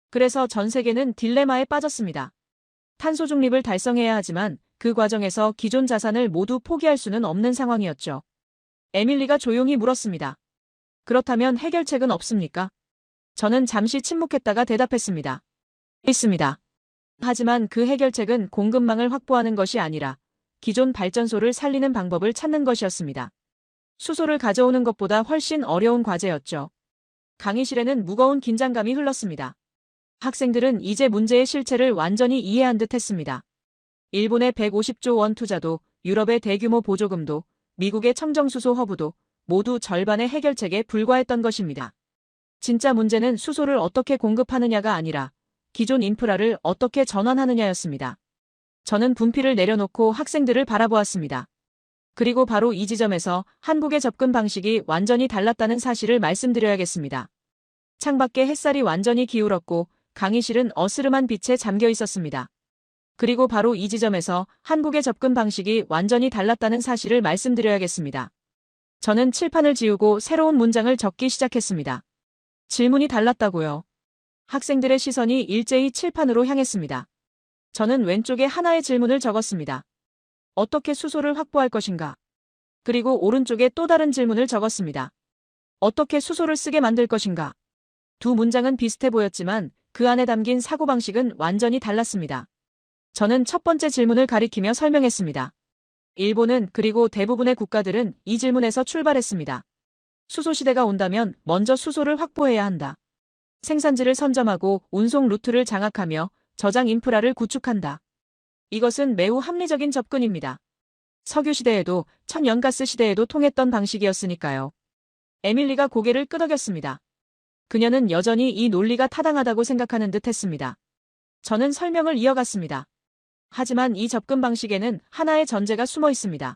그래서 전 세계는 딜레마에 빠졌습니다. 탄소 중립을 달성해야 하지만 그 과정에서 기존 자산을 모두 포기할 수는 없는 상황이었죠. 에밀리가 조용히 물었습니다. 그렇다면 해결책은 없습니까? 저는 잠시 침묵했다가 대답했습니다. 있습니다. 하지만 그 해결책은 공급망을 확보하는 것이 아니라 기존 발전소를 살리는 방법을 찾는 것이었습니다. 수소를 가져오는 것보다 훨씬 어려운 과제였죠. 강의실에는 무거운 긴장감이 흘렀습니다. 학생들은 이제 문제의 실체를 완전히 이해한 듯 했습니다. 일본의 150조 원 투자도, 유럽의 대규모 보조금도, 미국의 청정수소 허브도 모두 절반의 해결책에 불과했던 것입니다. 진짜 문제는 수소를 어떻게 공급하느냐가 아니라 기존 인프라를 어떻게 전환하느냐였습니다. 저는 분필을 내려놓고 학생들을 바라보았습니다. 그리고 바로 이 지점에서 한국의 접근 방식이 완전히 달랐다는 사실을 말씀드려야겠습니다. 창밖에 햇살이 완전히 기울었고 강의실은 어스름한 빛에 잠겨 있었습니다. 그리고 바로 이 지점에서 한국의 접근 방식이 완전히 달랐다는 사실을 말씀드려야겠습니다. 저는 칠판을 지우고 새로운 문장을 적기 시작했습니다. 질문이 달랐다고요. 학생들의 시선이 일제히 칠판으로 향했습니다. 저는 왼쪽에 하나의 질문을 적었습니다. 어떻게 수소를 확보할 것인가? 그리고 오른쪽에 또 다른 질문을 적었습니다. 어떻게 수소를 쓰게 만들 것인가? 두 문장은 비슷해 보였지만 그 안에 담긴 사고방식은 완전히 달랐습니다. 저는 첫 번째 질문을 가리키며 설명했습니다. 일본은 그리고 대부분의 국가들은 이 질문에서 출발했습니다. 수소 시대가 온다면 먼저 수소를 확보해야 한다. 생산지를 선점하고 운송 루트를 장악하며 저장 인프라를 구축한다. 이것은 매우 합리적인 접근입니다. 석유 시대에도 천연가스 시대에도 통했던 방식이었으니까요. 에밀리가 고개를 끄덕였습니다. 그녀는 여전히 이 논리가 타당하다고 생각하는 듯 했습니다. 저는 설명을 이어갔습니다. 하지만 이 접근 방식에는 하나의 전제가 숨어 있습니다.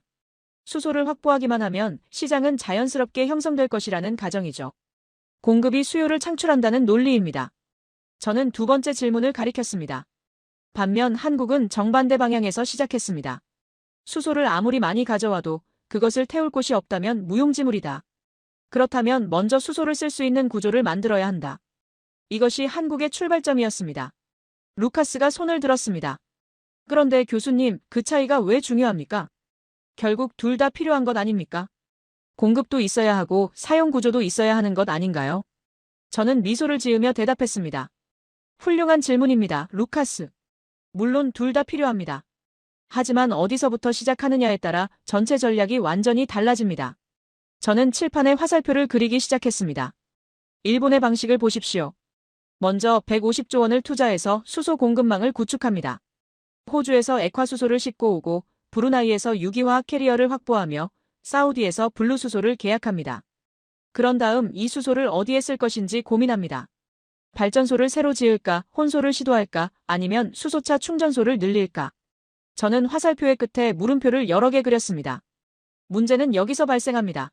수소를 확보하기만 하면 시장은 자연스럽게 형성될 것이라는 가정이죠. 공급이 수요를 창출한다는 논리입니다. 저는 두 번째 질문을 가리켰습니다. 반면 한국은 정반대 방향에서 시작했습니다. 수소를 아무리 많이 가져와도 그것을 태울 곳이 없다면 무용지물이다. 그렇다면 먼저 수소를 쓸 수 있는 구조를 만들어야 한다. 이것이 한국의 출발점이었습니다. 루카스가 손을 들었습니다. 그런데 교수님, 그 차이가 왜 중요합니까? 결국 둘 다 필요한 것 아닙니까? 공급도 있어야 하고 사용 구조도 있어야 하는 것 아닌가요? 저는 미소를 지으며 대답했습니다. 훌륭한 질문입니다, 루카스. 물론 둘 다 필요합니다. 하지만 어디서부터 시작하느냐에 따라 전체 전략이 완전히 달라집니다. 저는 칠판에 화살표를 그리기 시작했습니다. 일본의 방식을 보십시오. 먼저 150조 원을 투자해서 수소 공급망을 구축합니다. 호주에서 액화수소를 싣고 오고 브루나이에서 유기화학 캐리어를 확보하며 사우디에서 블루수소를 계약합니다. 그런 다음 이 수소를 어디에 쓸 것인지 고민합니다. 발전소를 새로 지을까, 혼소를 시도할까, 아니면 수소차 충전소를 늘릴까. 저는 화살표의 끝에 물음표를 여러 개 그렸습니다. 문제는 여기서 발생합니다.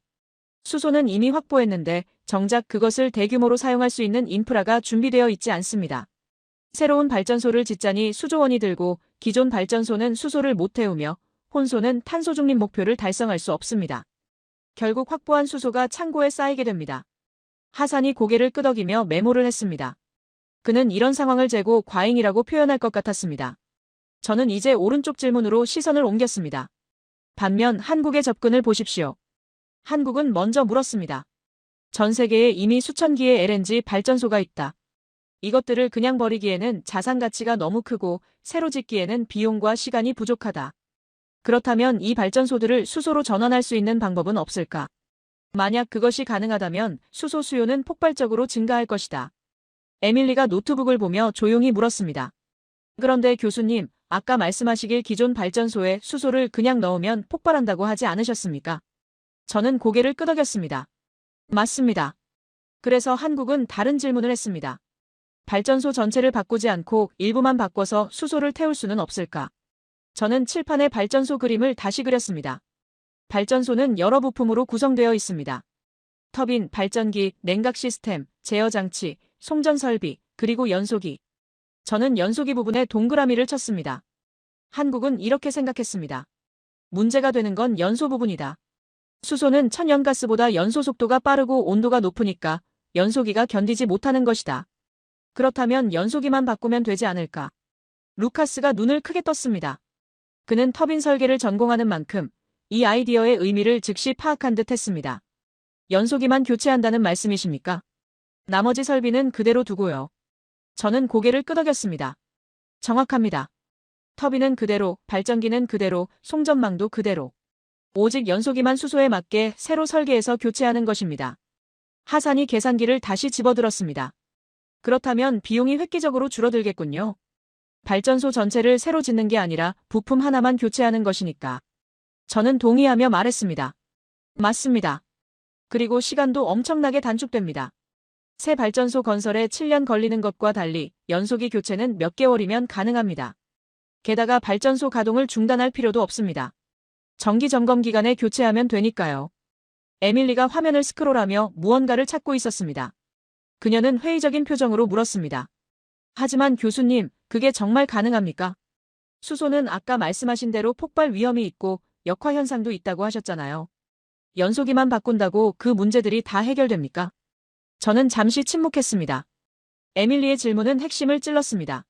수소는 이미 확보했는데 정작 그것을 대규모로 사용할 수 있는 인프라가 준비되어 있지 않습니다. 새로운 발전소를 짓자니 수조 원이 들고 기존 발전소는 수소를 못 태우며 혼소는 탄소 중립 목표를 달성할 수 없습니다. 결국 확보한 수소가 창고에 쌓이게 됩니다. 하산이 고개를 끄덕이며 메모를 했습니다. 그는 이런 상황을 재고 과잉이라고 표현할 것 같았습니다. 저는 이제 오른쪽 질문으로 시선을 옮겼습니다. 반면 한국의 접근을 보십시오. 한국은 먼저 물었습니다. 전 세계에 이미 수천 기의 LNG 발전소가 있다. 이것들을 그냥 버리기에는 자산 가치가 너무 크고 새로 짓기에는 비용과 시간이 부족하다. 그렇다면 이 발전소들을 수소로 전환할 수 있는 방법은 없을까? 만약 그것이 가능하다면 수소 수요는 폭발적으로 증가할 것이다. 에밀리가 노트북을 보며 조용히 물었습니다. 그런데 교수님, 아까 말씀하시길 기존 발전소에 수소를 그냥 넣으면 폭발한다고 하지 않으셨습니까? 저는 고개를 끄덕였습니다. 맞습니다. 그래서 한국은 다른 질문을 했습니다. 발전소 전체를 바꾸지 않고 일부만 바꿔서 수소를 태울 수는 없을까? 저는 칠판에 발전소 그림을 다시 그렸습니다. 발전소는 여러 부품으로 구성되어 있습니다. 터빈, 발전기, 냉각 시스템, 제어 장치, 송전 설비, 그리고 연소기. 저는 연소기 부분에 동그라미를 쳤습니다. 한국은 이렇게 생각했습니다. 문제가 되는 건 연소 부분이다. 수소는 천연가스보다 연소 속도가 빠르고 온도가 높으니까 연소기가 견디지 못하는 것이다. 그렇다면 연소기만 바꾸면 되지 않을까? 루카스가 눈을 크게 떴습니다. 그는 터빈 설계를 전공하는 만큼 이 아이디어의 의미를 즉시 파악한 듯 했습니다. 연소기만 교체한다는 말씀이십니까? 나머지 설비는 그대로 두고요. 저는 고개를 끄덕였습니다. 정확합니다. 터빈은 그대로, 발전기는 그대로, 송전망도 그대로. 오직 연소기만 수소에 맞게 새로 설계해서 교체하는 것입니다. 하산이 계산기를 다시 집어들었습니다. 그렇다면 비용이 획기적으로 줄어들겠군요. 발전소 전체를 새로 짓는 게 아니라 부품 하나만 교체하는 것이니까. 저는 동의하며 말했습니다. 맞습니다. 그리고 시간도 엄청나게 단축됩니다. 새 발전소 건설에 7년 걸리는 것과 달리 연소기 교체는 몇 개월이면 가능합니다. 게다가 발전소 가동을 중단할 필요도 없습니다. 정기 점검 기간에 교체하면 되니까요. 에밀리가 화면을 스크롤하며 무언가를 찾고 있었습니다. 그녀는 회의적인 표정으로 물었습니다. 하지만 교수님, 그게 정말 가능합니까? 수소는 아까 말씀하신 대로 폭발 위험이 있고 역화 현상도 있다고 하셨잖아요. 연소기만 바꾼다고 그 문제들이 다 해결됩니까? 저는 잠시 침묵했습니다. 에밀리의 질문은 핵심을 찔렀습니다.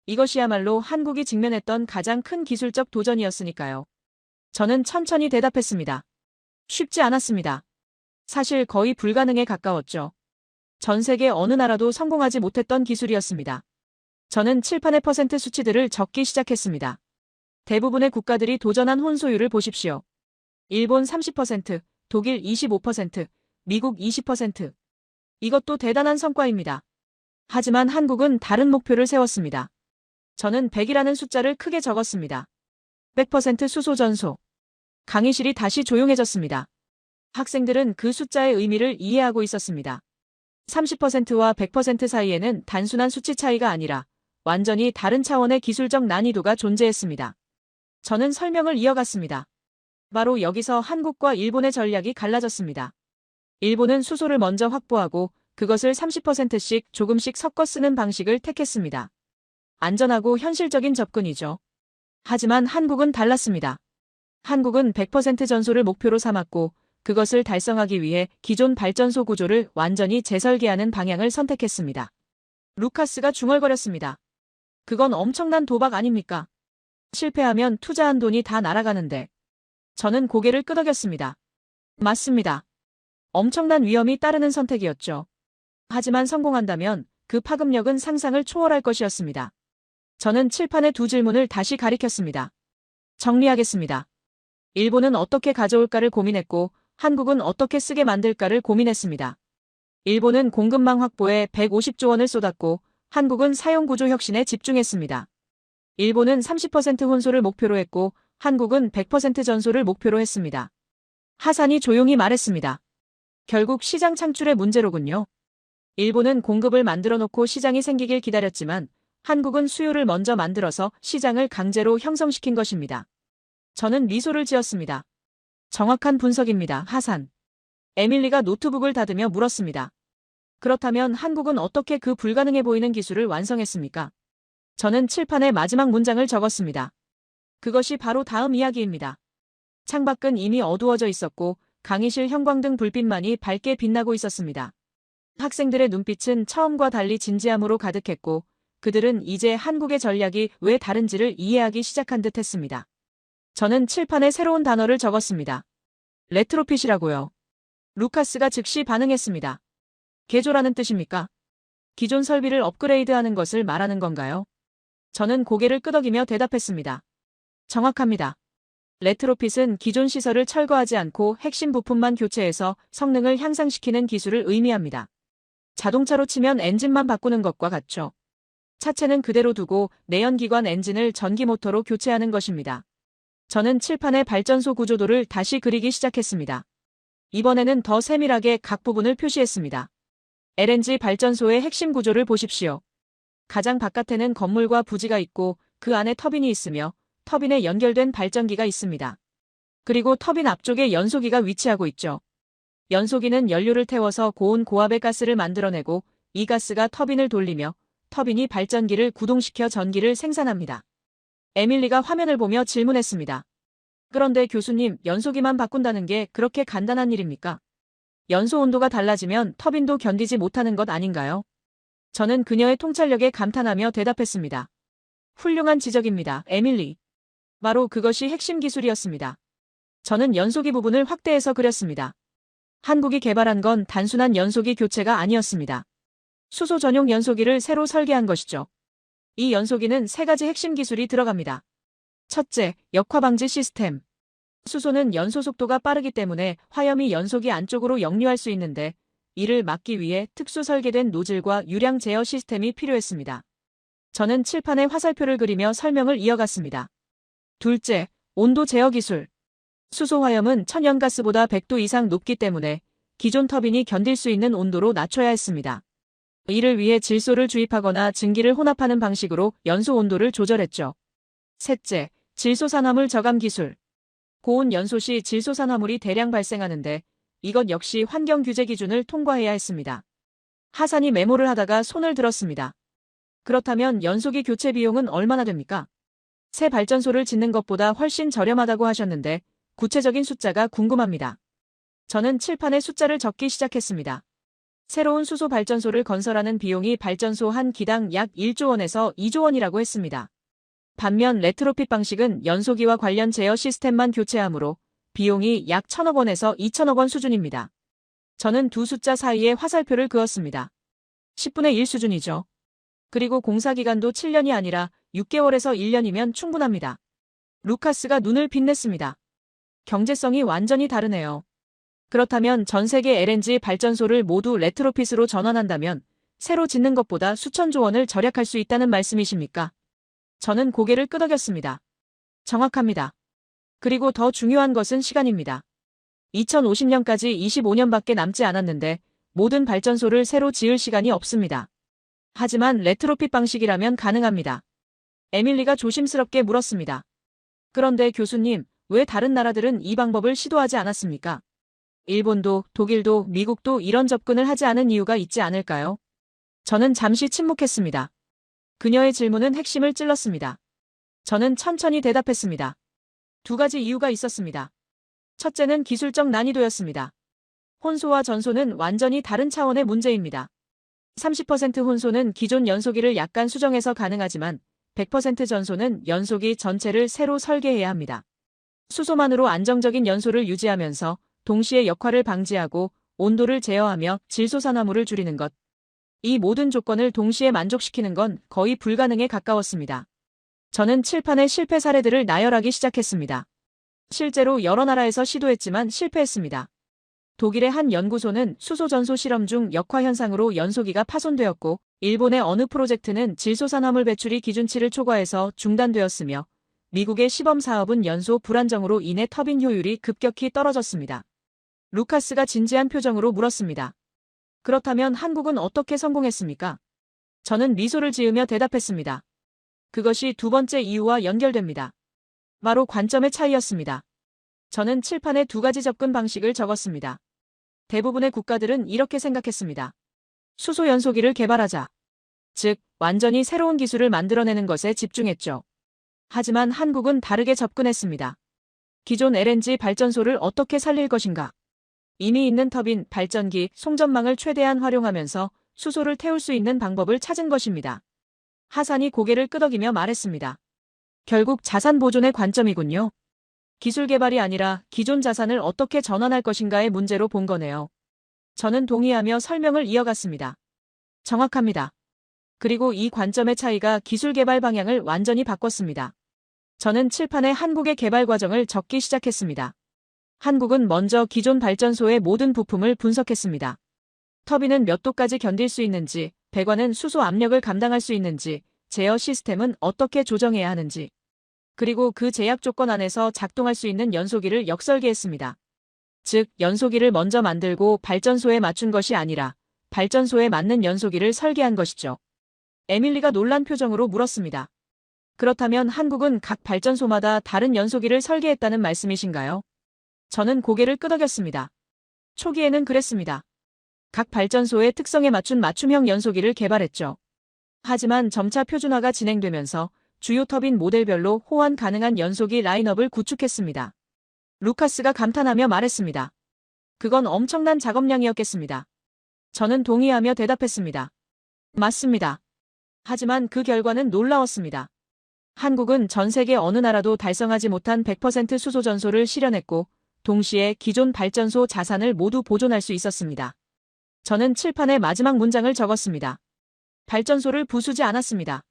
이것이야말로 한국이 직면했던 가장 큰 기술적 도전이었으니까요. 저는 천천히 대답했습니다. 쉽지 않았습니다. 사실 거의 불가능에 가까웠죠. 전 세계 어느 나라도 성공하지 못했던 기술이었습니다. 저는 칠판의 퍼센트 수치들을 적기 시작했습니다. 대부분의 국가들이 도전한 혼소율을 보십시오. 일본 30%, 독일 25%, 미국 20%. 이것도 대단한 성과입니다. 하지만 한국은 다른 목표를 세웠습니다. 저는 100이라는 숫자를 크게 적었습니다. 100% 수소 전소. 강의실이 다시 조용해졌습니다. 학생들은 그 숫자의 의미를 이해하고 있었습니다. 30%와 100% 사이에는 단순한 수치 차이가 아니라 완전히 다른 차원의 기술적 난이도가 존재했습니다. 저는 설명을 이어갔습니다. 바로 여기서 한국과 일본의 전략이 갈라졌습니다. 일본은 수소를 먼저 확보하고 그것을 30%씩 조금씩 섞어 쓰는 방식을 택했습니다. 안전하고 현실적인 접근이죠. 하지만 한국은 달랐습니다. 한국은 100% 전소를 목표로 삼았고 그것을 달성하기 위해 기존 발전소 구조를 완전히 재설계하는 방향을 선택했습니다. 루카스가 중얼거렸습니다. 그건 엄청난 도박 아닙니까? 실패하면 투자한 돈이 다 날아가는데. 저는 고개를 끄덕였습니다. 맞습니다. 엄청난 위험이 따르는 선택이었죠. 하지만 성공한다면 그 파급력은 상상을 초월할 것이었습니다. 저는 칠판의 두 질문을 다시 가리켰습니다. 정리하겠습니다. 일본은 어떻게 가져올까를 고민했고 한국은 어떻게 쓰게 만들까를 고민했습니다. 일본은 공급망 확보에 150조 원을 쏟았고 한국은 사용구조 혁신에 집중했습니다. 일본은 30% 혼소를 목표로 했고 한국은 100% 전소를 목표로 했습니다. 하산이 조용히 말했습니다. 결국 시장 창출의 문제로군요. 일본은 공급을 만들어 놓고 시장이 생기길 기다렸지만 한국은 수요를 먼저 만들어서 시장을 강제로 형성시킨 것입니다. 저는 미소를 지었습니다. 정확한 분석입니다. 하산. 에밀리가 노트북을 닫으며 물었습니다. 그렇다면 한국은 어떻게 그 불가능해 보이는 기술을 완성했습니까? 저는 칠판에 마지막 문장을 적었습니다. 그것이 바로 다음 이야기입니다. 창밖은 이미 어두워져 있었고 강의실 형광등 불빛만이 밝게 빛나고 있었습니다. 학생들의 눈빛은 처음과 달리 진지함으로 가득했고 그들은 이제 한국의 전략이 왜 다른지를 이해하기 시작한 듯 했습니다. 저는 칠판에 새로운 단어를 적었습니다. 레트로핏이라고요. 루카스가 즉시 반응했습니다. 개조라는 뜻입니까? 기존 설비를 업그레이드하는 것을 말하는 건가요? 저는 고개를 끄덕이며 대답했습니다. 정확합니다. 레트로핏은 기존 시설을 철거하지 않고 핵심 부품만 교체해서 성능을 향상시키는 기술을 의미합니다. 자동차로 치면 엔진만 바꾸는 것과 같죠. 차체는 그대로 두고 내연기관 엔진을 전기모터로 교체하는 것입니다. 저는 칠판의 발전소 구조도를 다시 그리기 시작했습니다. 이번에는 더 세밀하게 각 부분을 표시했습니다. LNG 발전소의 핵심 구조를 보십시오. 가장 바깥에는 건물과 부지가 있고 그 안에 터빈이 있으며 터빈에 연결된 발전기가 있습니다. 그리고 터빈 앞쪽에 연소기가 위치하고 있죠. 연소기는 연료를 태워서 고온 고압의 가스를 만들어내고 이 가스가 터빈을 돌리며 터빈이 발전기를 구동시켜 전기를 생산합니다. 에밀리가 화면을 보며 질문했습니다. 그런데 교수님, 연소기만 바꾼다는 게 그렇게 간단한 일입니까? 연소 온도가 달라지면 터빈도 견디지 못하는 것 아닌가요? 저는 그녀의 통찰력에 감탄하며 대답했습니다. 훌륭한 지적입니다, 에밀리. 바로 그것이 핵심 기술이었습니다. 저는 연소기 부분을 확대해서 그렸습니다. 한국이 개발한 건 단순한 연소기 교체가 아니었습니다. 수소 전용 연소기를 새로 설계한 것이죠. 이 연소기는 세 가지 핵심 기술이 들어갑니다. 첫째, 역화 방지 시스템. 수소는 연소 속도가 빠르기 때문에 화염이 연소기 안쪽으로 역류할 수 있는데 이를 막기 위해 특수 설계된 노즐과 유량 제어 시스템이 필요했습니다. 저는 칠판에 화살표를 그리며 설명을 이어갔습니다. 둘째, 온도 제어 기술. 수소 화염은 천연가스보다 100도 이상 높기 때문에 기존 터빈이 견딜 수 있는 온도로 낮춰야 했습니다. 이를 위해 질소를 주입하거나 증기를 혼합하는 방식으로 연소 온도를 조절했죠. 셋째, 질소산화물 저감 기술. 고온 연소 시 질소산화물이 대량 발생하는데 이것 역시 환경 규제 기준을 통과해야 했습니다. 하산이 메모를 하다가 손을 들었습니다. 그렇다면 연소기 교체 비용은 얼마나 됩니까? 새 발전소를 짓는 것보다 훨씬 저렴하다고 하셨는데 구체적인 숫자가 궁금합니다. 저는 칠판에 숫자를 적기 시작했습니다. 새로운 수소 발전소를 건설하는 비용이 발전소 한 기당 약 1조 원에서 2조 원이라고 했습니다. 반면 레트로핏 방식은 연소기와 관련 제어 시스템만 교체하므로 비용이 약 1,000억 원에서 2,000억 원 수준입니다. 저는 두 숫자 사이에 화살표를 그었습니다. 10분의 1 수준이죠. 그리고 공사 기간도 7년이 아니라 6개월에서 1년이면 충분합니다. 루카스가 눈을 빛냈습니다. 경제성이 완전히 다르네요. 그렇다면 전 세계 LNG 발전소를 모두 레트로핏으로 전환한다면 새로 짓는 것보다 수천조 원을 절약할 수 있다는 말씀이십니까? 저는 고개를 끄덕였습니다. 정확합니다. 그리고 더 중요한 것은 시간입니다. 2050년까지 25년밖에 남지 않았는데 모든 발전소를 새로 지을 시간이 없습니다. 하지만 레트로핏 방식이라면 가능합니다. 에밀리가 조심스럽게 물었습니다. 그런데 교수님, 왜 다른 나라들은 이 방법을 시도하지 않았습니까? 일본도, 독일도, 미국도 이런 접근을 하지 않은 이유가 있지 않을까요? 저는 잠시 침묵했습니다. 그녀의 질문은 핵심을 찔렀습니다. 저는 천천히 대답했습니다. 두 가지 이유가 있었습니다. 첫째는 기술적 난이도였습니다. 혼소와 전소는 완전히 다른 차원의 문제입니다. 30% 혼소는 기존 연소기를 약간 수정해서 가능하지만 100% 전소는 연소기 전체를 새로 설계해야 합니다. 수소만으로 안정적인 연소를 유지하면서 동시에 역화를 방지하고 온도를 제어하며 질소산화물을 줄이는 것. 이 모든 조건을 동시에 만족시키는 건 거의 불가능에 가까웠습니다. 저는 칠판의 실패 사례들을 나열하기 시작했습니다. 실제로 여러 나라에서 시도했지만 실패했습니다. 독일의 한 연구소는 수소 전소 실험 중 역화 현상으로 연소기가 파손되었고, 일본의 어느 프로젝트는 질소산화물 배출이 기준치를 초과해서 중단되었으며, 미국의 시범 사업은 연소 불안정으로 인해 터빈 효율이 급격히 떨어졌습니다. 루카스가 진지한 표정으로 물었습니다. 그렇다면 한국은 어떻게 성공했습니까? 저는 미소를 지으며 대답했습니다. 그것이 두 번째 이유와 연결됩니다. 바로 관점의 차이였습니다. 저는 칠판에 두 가지 접근 방식을 적었습니다. 대부분의 국가들은 이렇게 생각했습니다. 수소 연소기를 개발하자. 즉, 완전히 새로운 기술을 만들어내는 것에 집중했죠. 하지만 한국은 다르게 접근했습니다. 기존 LNG 발전소를 어떻게 살릴 것인가? 이미 있는 터빈, 발전기, 송전망을 최대한 활용하면서 수소를 태울 수 있는 방법을 찾은 것입니다. 하산이 고개를 끄덕이며 말했습니다. 결국 자산 보존의 관점이군요. 기술 개발이 아니라 기존 자산을 어떻게 전환할 것인가의 문제로 본 거네요. 저는 동의하며 설명을 이어갔습니다. 정확합니다. 그리고 이 관점의 차이가 기술 개발 방향을 완전히 바꿨습니다. 저는 칠판에 한국의 개발 과정을 적기 시작했습니다. 한국은 먼저 기존 발전소의 모든 부품을 분석했습니다. 터빈은 몇 도까지 견딜 수 있는지, 배관은 수소 압력을 감당할 수 있는지, 제어 시스템은 어떻게 조정해야 하는지, 그리고 그 제약 조건 안에서 작동할 수 있는 연소기를 역설계했습니다. 즉, 연소기를 먼저 만들고 발전소에 맞춘 것이 아니라 발전소에 맞는 연소기를 설계한 것이죠. 에밀리가 놀란 표정으로 물었습니다. 그렇다면 한국은 각 발전소마다 다른 연소기를 설계했다는 말씀이신가요? 저는 고개를 끄덕였습니다. 초기에는 그랬습니다. 각 발전소의 특성에 맞춘 맞춤형 연소기를 개발했죠. 하지만 점차 표준화가 진행되면서 주요 터빈 모델별로 호환 가능한 연소기 라인업을 구축했습니다. 루카스가 감탄하며 말했습니다. 그건 엄청난 작업량이었겠습니다. 저는 동의하며 대답했습니다. 맞습니다. 하지만 그 결과는 놀라웠습니다. 한국은 전 세계 어느 나라도 달성하지 못한 100% 수소 전소를 실현했고, 동시에 기존 발전소 자산을 모두 보존할 수 있었습니다. 저는 칠판에 마지막 문장을 적었습니다. 발전소를 부수지 않았습니다.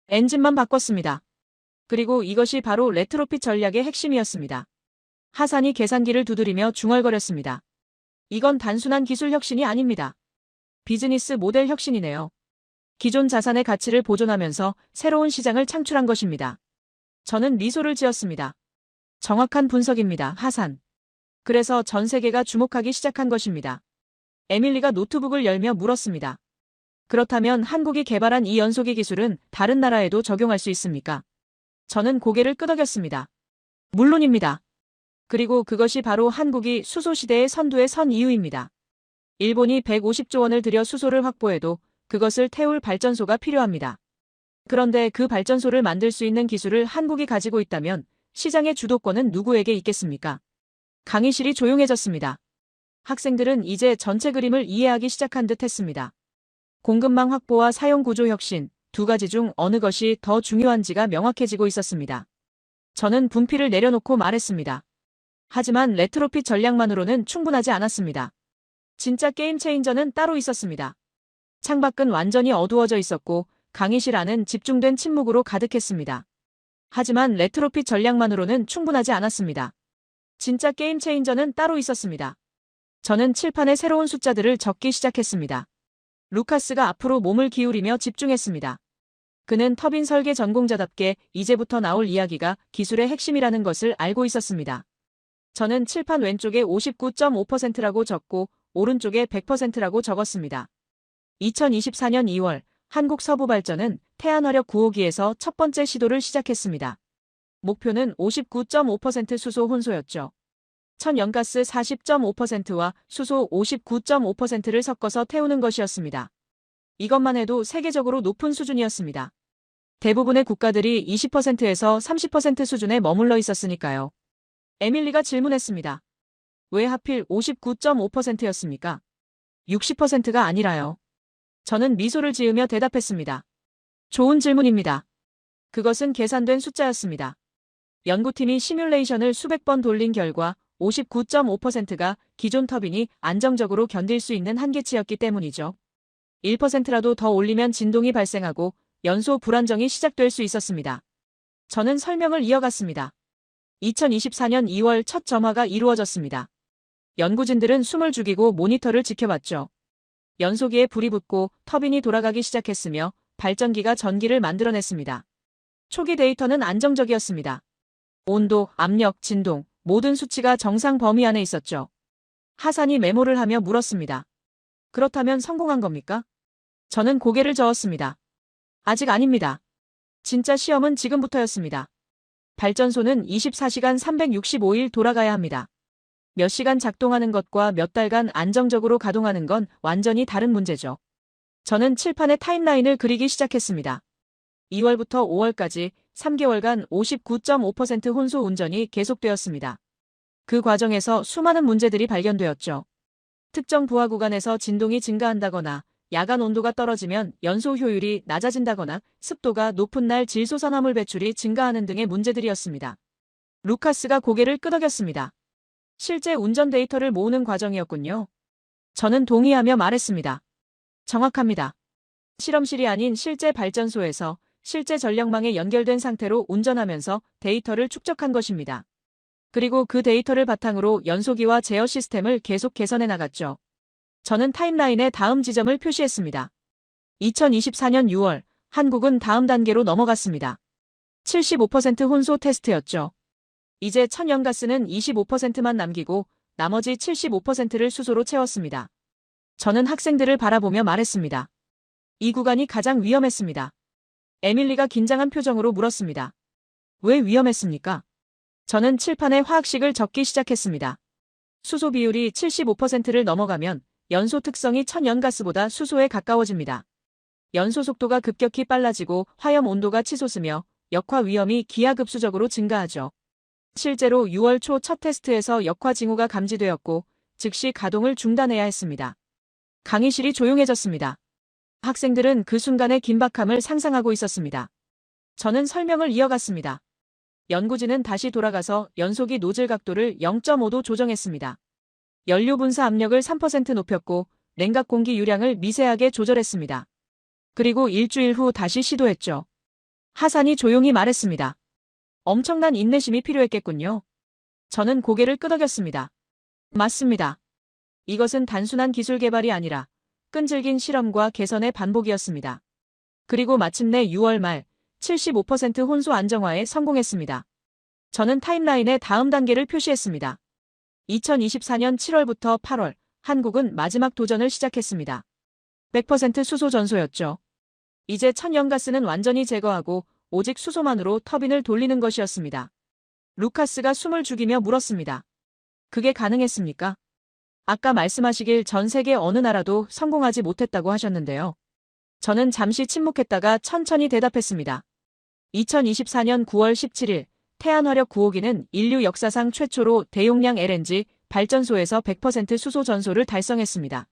엔진만 바꿨습니다. 그리고 이것이 바로 레트로핏 전략의 핵심이었습니다. 하산이 계산기를 두드리며 중얼거렸습니다. 이건 단순한 기술 혁신이 아닙니다. 비즈니스 모델 혁신이네요. 기존 자산의 가치를 보존하면서 새로운 시장을 창출한 것입니다. 저는 미소를 지었습니다. 정확한 분석입니다. 하산. 그래서 전 세계가 주목하기 시작한 것입니다. 에밀리가 노트북을 열며 물었습니다. 그렇다면 한국이 개발한 이 연소기 기술은 다른 나라에도 적용할 수 있습니까? 저는 고개를 끄덕였습니다. 물론입니다. 그리고 그것이 바로 한국이 수소시대의 선두에 선 이유입니다. 일본이 150조 원을 들여 수소를 확보해도 그것을 태울 발전소가 필요합니다. 그런데 그 발전소를 만들 수 있는 기술을 한국이 가지고 있다면 시장의 주도권은 누구에게 있겠습니까? 강의실이 조용해졌습니다. 학생들은 이제 전체 그림을 이해하기 시작한 듯 했습니다. 공급망 확보와 사용 구조 혁신, 두 가지 중 어느 것이 더 중요한지가 명확해지고 있었습니다. 저는 분필을 내려놓고 말했습니다. 하지만 레트로핏 전략만으로는 충분하지 않았습니다. 진짜 게임 체인저는 따로 있었습니다. 창밖은 완전히 어두워져 있었고 강의실 안은 집중된 침묵으로 가득했습니다. 하지만 레트로핏 전략만으로는 충분하지 않았습니다. 진짜 게임 체인저는 따로 있었습니다. 저는 칠판에 새로운 숫자들을 적기 시작했습니다. 루카스가 앞으로 몸을 기울이며 집중했습니다. 그는 터빈 설계 전공자답게 이제부터 나올 이야기가 기술의 핵심이라는 것을 알고 있었습니다. 저는 칠판 왼쪽에 59.5%라고 적고 오른쪽에 100%라고 적었습니다. 2024년 2월 한국 서부발전은 태안화력 9호기에서 첫 번째 시도를 시작했습니다. 목표는 59.5% 수소 혼소였죠. 천연가스 40.5%와 수소 59.5%를 섞어서 태우는 것이었습니다. 이것만 해도 세계적으로 높은 수준이었습니다. 대부분의 국가들이 20%에서 30% 수준에 머물러 있었으니까요. 에밀리가 질문했습니다. 왜 하필 59.5%였습니까? 60%가 아니라요. 저는 미소를 지으며 대답했습니다. 좋은 질문입니다. 그것은 계산된 숫자였습니다. 연구팀이 시뮬레이션을 수백 번 돌린 결과 59.5%가 기존 터빈이 안정적으로 견딜 수 있는 한계치였기 때문이죠. 1%라도 더 올리면 진동이 발생하고 연소 불안정이 시작될 수 있었습니다. 저는 설명을 이어갔습니다. 2024년 2월 첫 점화가 이루어졌습니다. 연구진들은 숨을 죽이고 모니터를 지켜봤죠. 연소기에 불이 붙고 터빈이 돌아가기 시작했으며 발전기가 전기를 만들어냈습니다. 초기 데이터는 안정적이었습니다. 온도, 압력, 진동, 모든 수치가 정상 범위 안에 있었죠. 하산이 메모를 하며 물었습니다. 그렇다면 성공한 겁니까? 저는 고개를 저었습니다. 아직 아닙니다. 진짜 시험은 지금부터였습니다. 발전소는 24시간 365일 돌아가야 합니다. 몇 시간 작동하는 것과 몇 달간 안정적으로 가동하는 건 완전히 다른 문제죠. 저는 칠판에 타임라인을 그리기 시작했습니다. 2월부터 5월까지 3개월간 59.5% 혼소 운전이 계속되었습니다. 그 과정에서 수많은 문제들이 발견되었죠. 특정 부하 구간에서 진동이 증가한다거나 야간 온도가 떨어지면 연소 효율이 낮아진다거나 습도가 높은 날 질소산화물 배출이 증가하는 등의 문제들이었습니다. 루카스가 고개를 끄덕였습니다. 실제 운전 데이터를 모으는 과정이었군요. 저는 동의하며 말했습니다. 정확합니다. 실험실이 아닌 실제 발전소에서 실제 전력망에 연결된 상태로 운전하면서 데이터를 축적한 것입니다. 그리고 그 데이터를 바탕으로 연소기와 제어 시스템을 계속 개선해 나갔죠. 저는 타임라인에 다음 지점을 표시했습니다. 2024년 6월, 한국은 다음 단계로 넘어갔습니다. 75% 혼소 테스트였죠. 이제 천연가스는 25%만 남기고 나머지 75%를 수소로 채웠습니다. 저는 학생들을 바라보며 말했습니다. 이 구간이 가장 위험했습니다. 에밀리가 긴장한 표정으로 물었습니다. 왜 위험했습니까? 저는 칠판에 화학식을 적기 시작했습니다. 수소 비율이 75%를 넘어가면 연소 특성이 천연가스보다 수소에 가까워집니다. 연소 속도가 급격히 빨라지고 화염 온도가 치솟으며 역화 위험이 기하급수적으로 증가하죠. 실제로 6월 초 첫 테스트에서 역화 징후가 감지되었고 즉시 가동을 중단해야 했습니다. 강의실이 조용해졌습니다. 학생들은 그 순간의 긴박함을 상상하고 있었습니다. 저는 설명을 이어갔습니다. 연구진은 다시 돌아가서 연소기 노즐 각도를 0.5도 조정했습니다. 연료 분사 압력을 3% 높였고 냉각 공기 유량을 미세하게 조절했습니다. 그리고 일주일 후 다시 시도했죠. 하산이 조용히 말했습니다. 엄청난 인내심이 필요했겠군요. 저는 고개를 끄덕였습니다. 맞습니다. 이것은 단순한 기술 개발이 아니라 끈질긴 실험과 개선의 반복이었습니다. 그리고 마침내 6월 말 75% 혼수 안정화에 성공했습니다. 저는 타임라인의 다음 단계를 표시했습니다. 2024년 7월부터 8월, 한국은 마지막 도전을 시작했습니다. 100% 수소 전소였죠. 이제 천연가스는 완전히 제거하고 오직 수소만으로 터빈을 돌리는 것이었습니다. 루카스가 숨을 죽이며 물었습니다. 그게 가능했습니까? 아까 말씀하시길 전 세계 어느 나라도 성공하지 못했다고 하셨는데요. 저는 잠시 침묵했다가 천천히 대답했습니다. 2024년 9월 17일 태안화력 9호기는 인류 역사상 최초로 대용량 LNG 발전소에서 100% 수소 전소를 달성했습니다.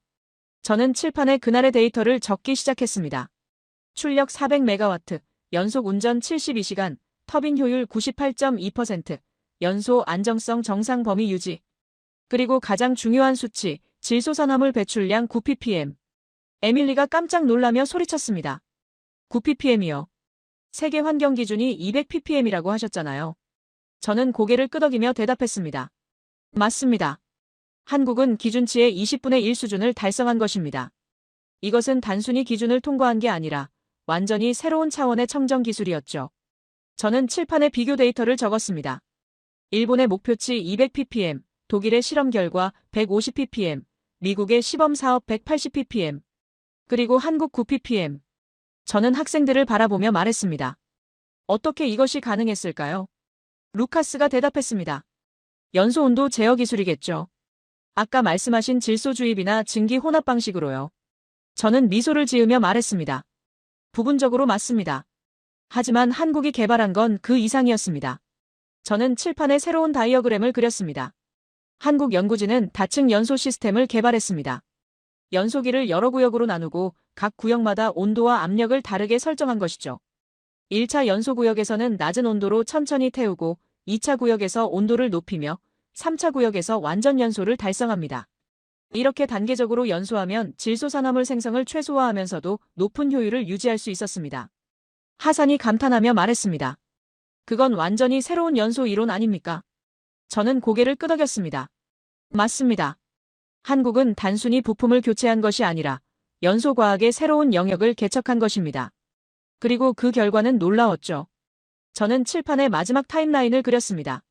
저는 칠판에 그날의 데이터를 적기 시작했습니다. 출력 400메가와트, 연속 운전 72시간, 터빈 효율 98.2%, 연소 안정성 정상 범위 유지. 그리고 가장 중요한 수치, 질소산화물 배출량 9ppm. 에밀리가 깜짝 놀라며 소리쳤습니다. 9ppm이요. 세계 환경 기준이 200ppm이라고 하셨잖아요. 저는 고개를 끄덕이며 대답했습니다. 맞습니다. 한국은 기준치의 20분의 1 수준을 달성한 것입니다. 이것은 단순히 기준을 통과한 게 아니라 완전히 새로운 차원의 청정 기술이었죠. 저는 칠판에 비교 데이터를 적었습니다. 일본의 목표치 200ppm, 독일의 실험 결과 150ppm, 미국의 시범 사업 180ppm, 그리고 한국 9ppm. 저는 학생들을 바라보며 말했습니다. 어떻게 이것이 가능했을까요? 루카스가 대답했습니다. 연소 온도 제어 기술이겠죠. 아까 말씀하신 질소 주입이나 증기 혼합 방식으로요. 저는 미소를 지으며 말했습니다. 부분적으로 맞습니다. 하지만 한국이 개발한 건 그 이상이었습니다. 저는 칠판에 새로운 다이어그램을 그렸습니다. 한국 연구진은 다층 연소 시스템을 개발했습니다. 연소기를 여러 구역으로 나누고 각 구역마다 온도와 압력을 다르게 설정한 것이죠. 1차 연소 구역에서는 낮은 온도로 천천히 태우고 2차 구역에서 온도를 높이며 3차 구역에서 완전 연소를 달성합니다. 이렇게 단계적으로 연소하면 질소산화물 생성을 최소화하면서도 높은 효율을 유지할 수 있었습니다. 하산이 감탄하며 말했습니다. 그건 완전히 새로운 연소 이론 아닙니까? 저는 고개를 끄덕였습니다. 맞습니다. 한국은 단순히 부품을 교체한 것이 아니라 연소과학의 새로운 영역을 개척한 것입니다. 그리고 그 결과는 놀라웠죠. 저는 칠판에 마지막 타임라인을 그렸습니다.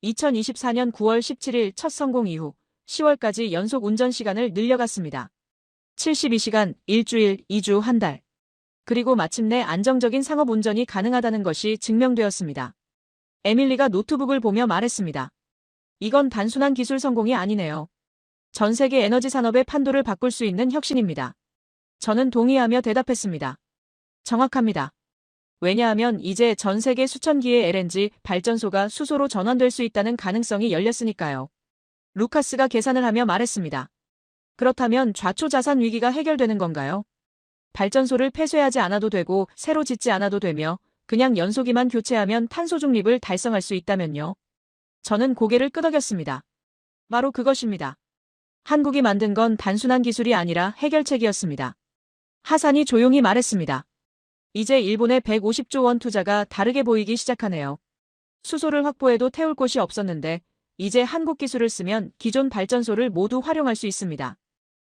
2024년 9월 17일 첫 성공 이후 10월까지 연속 운전 시간을 늘려갔습니다. 72시간, 일주일, 2주, 한 달. 그리고 마침내 안정적인 상업 운전이 가능하다는 것이 증명되었습니다. 에밀리가 노트북을 보며 말했습니다. 이건 단순한 기술 성공이 아니네요. 전 세계 에너지 산업의 판도를 바꿀 수 있는 혁신입니다. 저는 동의하며 대답했습니다. 정확합니다. 왜냐하면 이제 전 세계 수천 기의 LNG 발전소가 수소로 전환될 수 있다는 가능성이 열렸으니까요. 루카스가 계산을 하며 말했습니다. 그렇다면 좌초자산 위기가 해결되는 건가요? 발전소를 폐쇄하지 않아도 되고 새로 짓지 않아도 되며 그냥 연소기만 교체하면 탄소 중립을 달성할 수 있다면요. 저는 고개를 끄덕였습니다. 바로 그것입니다. 한국이 만든 건 단순한 기술이 아니라 해결책이었습니다. 하산이 조용히 말했습니다. 이제 일본의 150조 원 투자가 다르게 보이기 시작하네요. 수소를 확보해도 태울 곳이 없었는데 이제 한국 기술을 쓰면 기존 발전소를 모두 활용할 수 있습니다.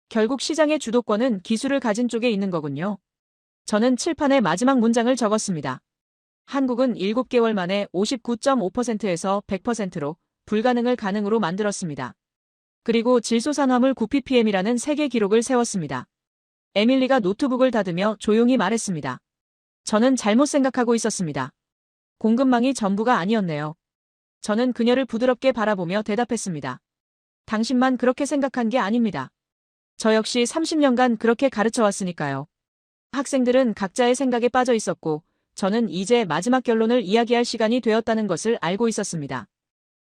결국 시장의 주도권은 기술을 가진 쪽에 있는 거군요. 저는 칠판에 마지막 문장을 적었습니다. 한국은 7개월 만에 59.5%에서 100%로 불가능을 가능으로 만들었습니다. 그리고 질소산화물 9ppm이라는 세계 기록을 세웠습니다. 에밀리가 노트북을 닫으며 조용히 말했습니다. 저는 잘못 생각하고 있었습니다. 공급망이 전부가 아니었네요. 저는 그녀를 부드럽게 바라보며 대답했습니다. 당신만 그렇게 생각한 게 아닙니다. 저 역시 30년간 그렇게 가르쳐 왔으니까요. 학생들은 각자의 생각에 빠져 있었고 저는 이제 마지막 결론을 이야기할 시간이 되었다는 것을 알고 있었습니다.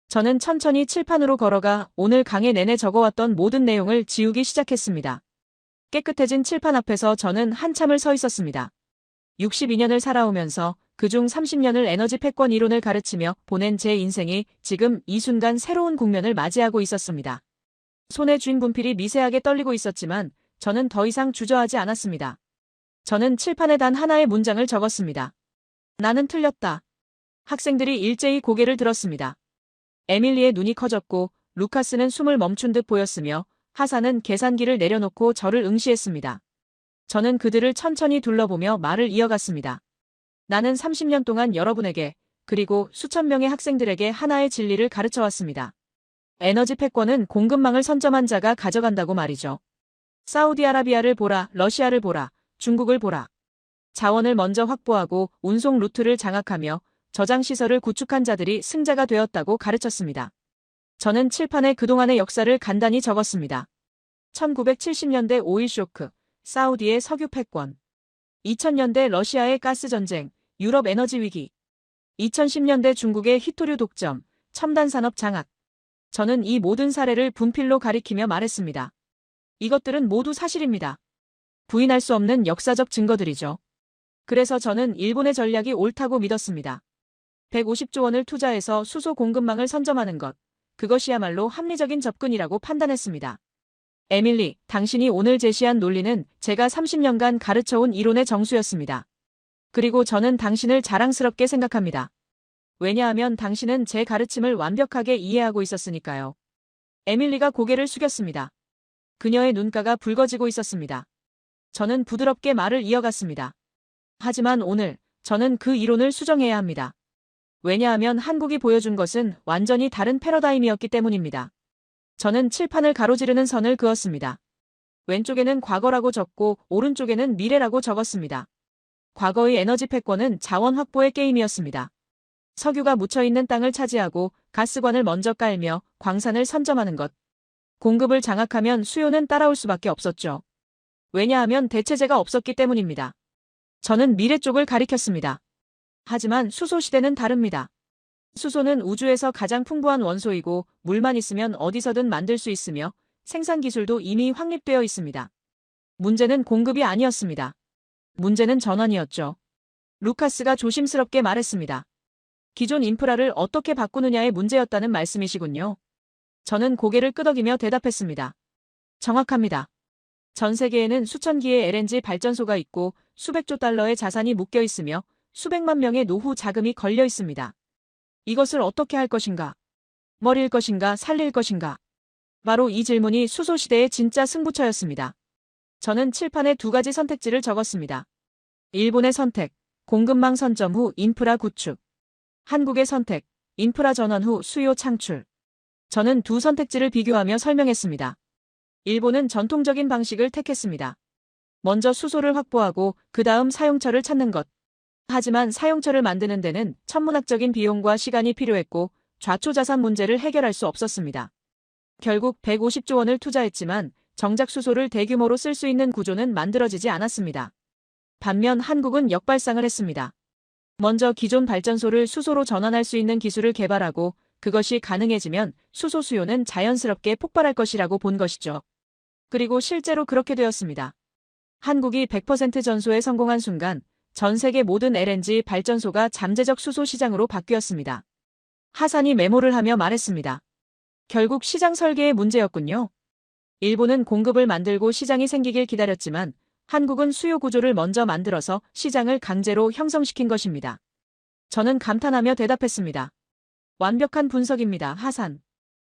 저는 천천히 칠판으로 걸어가 오늘 강의 내내 적어왔던 모든 내용을 지우기 시작했습니다. 깨끗해진 칠판 앞에서 저는 한참을 서 있었습니다. 62년을 살아오면서 그중 30년을 에너지 패권 이론을 가르치며 보낸 제 인생이 지금 이 순간 새로운 국면을 맞이하고 있었습니다. 손에 쥔 분필이 미세하게 떨리고 있었지만 저는 더 이상 주저하지 않았습니다. 저는 칠판에 단 하나의 문장을 적었습니다. 나는 틀렸다. 학생들이 일제히 고개를 들었습니다. 에밀리의 눈이 커졌고 루카스는 숨을 멈춘 듯 보였으며 하산은 계산기를 내려놓고 저를 응시했습니다. 저는 그들을 천천히 둘러보며 말을 이어갔습니다. 나는 30년 동안 여러분에게 그리고 수천 명의 학생들에게 하나의 진리를 가르쳐왔습니다. 에너지 패권은 공급망을 선점한 자가 가져간다고 말이죠. 사우디아라비아를 보라, 러시아를 보라, 중국을 보라. 자원을 먼저 확보하고 운송 루트를 장악하며 저장시설을 구축한 자들이 승자가 되었다고 가르쳤습니다. 저는 칠판에 그동안의 역사를 간단히 적었습니다. 1970년대 오일 쇼크, 사우디의 석유 패권, 2000년대 러시아의 가스 전쟁, 유럽 에너지 위기, 2010년대 중국의 히토류 독점, 첨단 산업 장악. 저는 이 모든 사례를 분필로 가리키며 말했습니다. 이것들은 모두 사실입니다. 부인할 수 없는 역사적 증거들이죠. 그래서 저는 일본의 전략이 옳다고 믿었습니다. 150조 원을 투자해서 수소 공급망을 선점하는 것, 그것이야말로 합리적인 접근이라고 판단했습니다. 에밀리, 당신이 오늘 제시한 논리는 제가 30년간 가르쳐온 이론의 정수였습니다. 그리고 저는 당신을 자랑스럽게 생각합니다. 왜냐하면 당신은 제 가르침을 완벽하게 이해하고 있었으니까요. 에밀리가 고개를 숙였습니다. 그녀의 눈가가 붉어지고 있었습니다. 저는 부드럽게 말을 이어갔습니다. 하지만 오늘 저는 그 이론을 수정해야 합니다. 왜냐하면 한국이 보여준 것은 완전히 다른 패러다임이었기 때문입니다. 저는 칠판을 가로지르는 선을 그었습니다. 왼쪽에는 과거라고 적고 오른쪽에는 미래라고 적었습니다. 과거의 에너지 패권은 자원 확보의 게임이었습니다. 석유가 묻혀있는 땅을 차지하고 가스관을 먼저 깔며 광산을 선점하는 것. 공급을 장악하면 수요는 따라올 수밖에 없었죠. 왜냐하면 대체제가 없었기 때문입니다. 저는 미래 쪽을 가리켰습니다. 하지만 수소 시대는 다릅니다. 수소는 우주에서 가장 풍부한 원소이고 물만 있으면 어디서든 만들 수 있으며 생산 기술도 이미 확립되어 있습니다. 문제는 공급이 아니었습니다. 문제는 전환이었죠. 루카스가 조심스럽게 말했습니다. 기존 인프라를 어떻게 바꾸느냐의 문제였다는 말씀이시군요. 저는 고개를 끄덕이며 대답했습니다. 정확합니다. 전 세계에는 수천 기의 LNG 발전소가 있고 수백조 달러의 자산이 묶여 있으며 수백만 명의 노후 자금이 걸려 있습니다. 이것을 어떻게 할 것인가? 버릴 것인가 살릴 것인가? 바로 이 질문이 수소시대의 진짜 승부처였습니다. 저는 칠판에 두 가지 선택지를 적었습니다. 일본의 선택, 공급망 선점 후 인프라 구축. 한국의 선택, 인프라 전환 후 수요 창출. 저는 두 선택지를 비교하며 설명했습니다. 일본은 전통적인 방식을 택했습니다. 먼저 수소를 확보하고 그 다음 사용처를 찾는 것. 하지만 사용처를 만드는 데는 천문학적인 비용과 시간이 필요했고 좌초자산 문제를 해결할 수 없었습니다. 결국 150조 원을 투자했지만 정작 수소를 대규모로 쓸 수 있는 구조는 만들어지지 않았습니다. 반면 한국은 역발상을 했습니다. 먼저 기존 발전소를 수소로 전환할 수 있는 기술을 개발하고 그것이 가능해지면 수소 수요는 자연스럽게 폭발할 것이라고 본 것이죠. 그리고 실제로 그렇게 되었습니다. 한국이 100% 전소에 성공한 순간 전 세계 모든 LNG 발전소가 잠재적 수소 시장으로 바뀌었습니다. 하산이 메모를 하며 말했습니다. 결국 시장 설계의 문제였군요. 일본은 공급을 만들고 시장이 생기길 기다렸지만 한국은 수요 구조를 먼저 만들어서 시장을 강제로 형성시킨 것입니다. 저는 감탄하며 대답했습니다. 완벽한 분석입니다. 하산.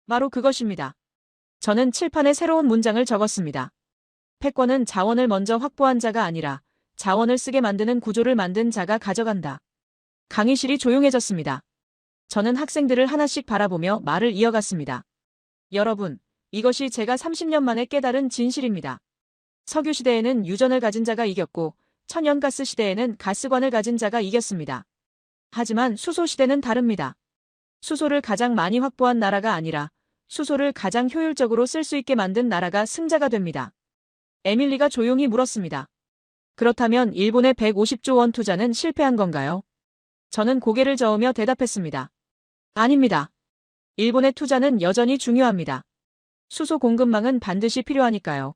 바로 그것입니다. 저는 칠판에 새로운 문장을 적었습니다. 패권은 자원을 먼저 확보한 자가 아니라 자원을 쓰게 만드는 구조를 만든 자가 가져간다. 강의실이 조용해졌습니다. 저는 학생들을 하나씩 바라보며 말을 이어갔습니다. 여러분, 이것이 제가 30년 만에 깨달은 진실입니다. 석유 시대에는 유전을 가진 자가 이겼고 천연가스 시대에는 가스관을 가진 자가 이겼습니다. 하지만 수소 시대는 다릅니다. 수소를 가장 많이 확보한 나라가 아니라 수소를 가장 효율적으로 쓸 수 있게 만든 나라가 승자가 됩니다. 에밀리가 조용히 물었습니다. 그렇다면 일본의 150조 원 투자는 실패한 건가요? 저는 고개를 저으며 대답했습니다. 아닙니다. 일본의 투자는 여전히 중요합니다. 수소 공급망은 반드시 필요하니까요.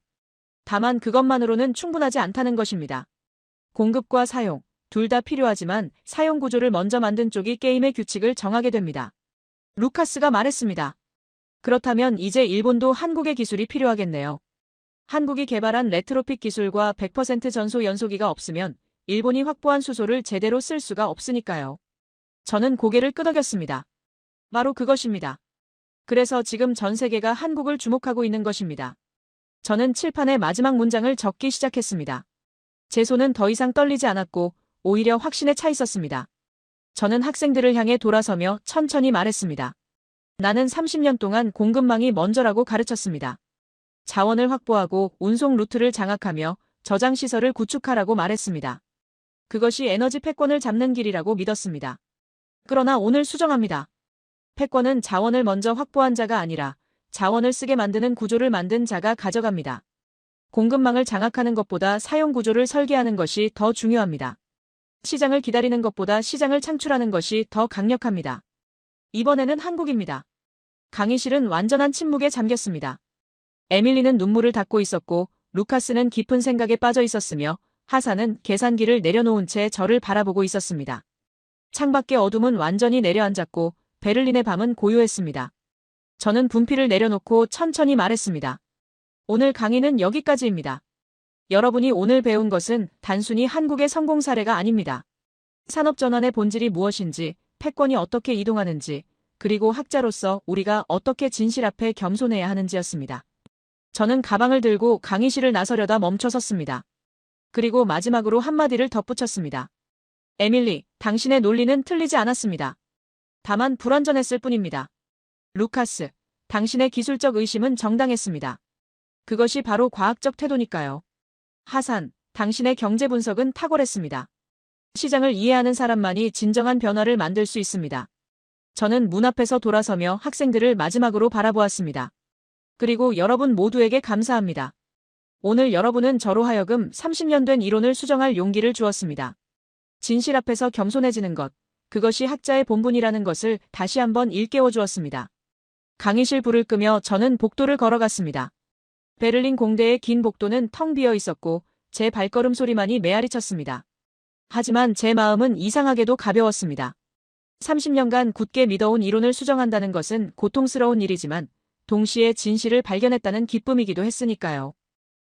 다만 그것만으로는 충분하지 않다는 것입니다. 공급과 사용, 둘 다 필요하지만 사용 구조를 먼저 만든 쪽이 게임의 규칙을 정하게 됩니다. 루카스가 말했습니다. 그렇다면 이제 일본도 한국의 기술이 필요하겠네요. 한국이 개발한 레트로픽 기술과 100% 전소 연소기가 없으면 일본이 확보한 수소를 제대로 쓸 수가 없으니까요. 저는 고개를 끄덕였습니다. 바로 그것입니다. 그래서 지금 전 세계가 한국을 주목하고 있는 것입니다. 저는 칠판의 마지막 문장을 적기 시작했습니다. 제 손은 더 이상 떨리지 않았고 오히려 확신에 차 있었습니다. 저는 학생들을 향해 돌아서며 천천히 말했습니다. 나는 30년 동안 공급망이 먼저라고 가르쳤습니다. 자원을 확보하고 운송 루트를 장악하며 저장 시설을 구축하라고 말했습니다. 그것이 에너지 패권을 잡는 길이라고 믿었습니다. 그러나 오늘 수정합니다. 패권은 자원을 먼저 확보한 자가 아니라 자원을 쓰게 만드는 구조를 만든 자가 가져갑니다. 공급망을 장악하는 것보다 사용 구조를 설계하는 것이 더 중요합니다. 시장을 기다리는 것보다 시장을 창출하는 것이 더 강력합니다. 이번에는 한국입니다. 강의실은 완전한 침묵에 잠겼습니다. 에밀리는 눈물을 닦고 있었고 루카스는 깊은 생각에 빠져 있었으며 하사는 계산기를 내려놓은 채 저를 바라보고 있었습니다. 창밖의 어둠은 완전히 내려앉았고 베를린의 밤은 고요했습니다. 저는 분필을 내려놓고 천천히 말했습니다. 오늘 강의는 여기까지입니다. 여러분이 오늘 배운 것은 단순히 한국의 성공 사례가 아닙니다. 산업전환의 본질이 무엇인지, 패권이 어떻게 이동하는지, 그리고 학자로서 우리가 어떻게 진실 앞에 겸손해야 하는지였습니다. 저는 가방을 들고 강의실을 나서려다 멈춰섰습니다. 그리고 마지막으로 한마디를 덧붙였습니다. 에밀리, 당신의 논리는 틀리지 않았습니다. 다만 불완전했을 뿐입니다. 루카스, 당신의 기술적 의심은 정당했습니다. 그것이 바로 과학적 태도니까요. 하산, 당신의 경제 분석은 탁월했습니다. 시장을 이해하는 사람만이 진정한 변화를 만들 수 있습니다. 저는 문 앞에서 돌아서며 학생들을 마지막으로 바라보았습니다. 그리고 여러분 모두에게 감사합니다. 오늘 여러분은 저로 하여금 30년 된 이론을 수정할 용기를 주었습니다. 진실 앞에서 겸손해지는 것, 그것이 학자의 본분이라는 것을 다시 한번 일깨워 주었습니다. 강의실 불을 끄며 저는 복도를 걸어갔습니다. 베를린 공대의 긴 복도는 텅 비어 있었고 제 발걸음 소리만이 메아리 쳤습니다. 하지만 제 마음은 이상하게도 가벼웠습니다. 30년간 굳게 믿어온 이론을 수정한다는 것은 고통스러운 일이지만 동시에 진실을 발견했다는 기쁨이기도 했으니까요.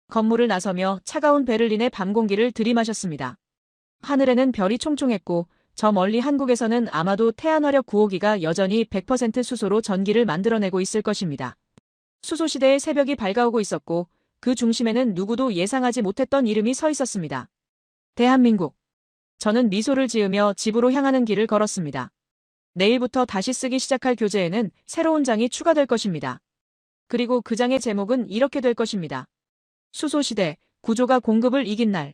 건물을 나서며 차가운 베를린의 밤 공기를 들이마셨습니다. 하늘에는 별이 총총했고 저 멀리 한국에서는 아마도 태안화력 9호기가 여전히 100% 수소로 전기를 만들어내고 있을 것입니다. 수소시대의 새벽이 밝아오고 있었고 그 중심에는 누구도 예상하지 못했던 이름이 서 있었습니다. 대한민국. 저는 미소를 지으며 집으로 향하는 길을 걸었습니다. 내일부터 다시 쓰기 시작할 교재에는 새로운 장이 추가될 것입니다. 그리고 그 장의 제목은 이렇게 될 것입니다. 수소시대, 구조가 공급을 이긴 날.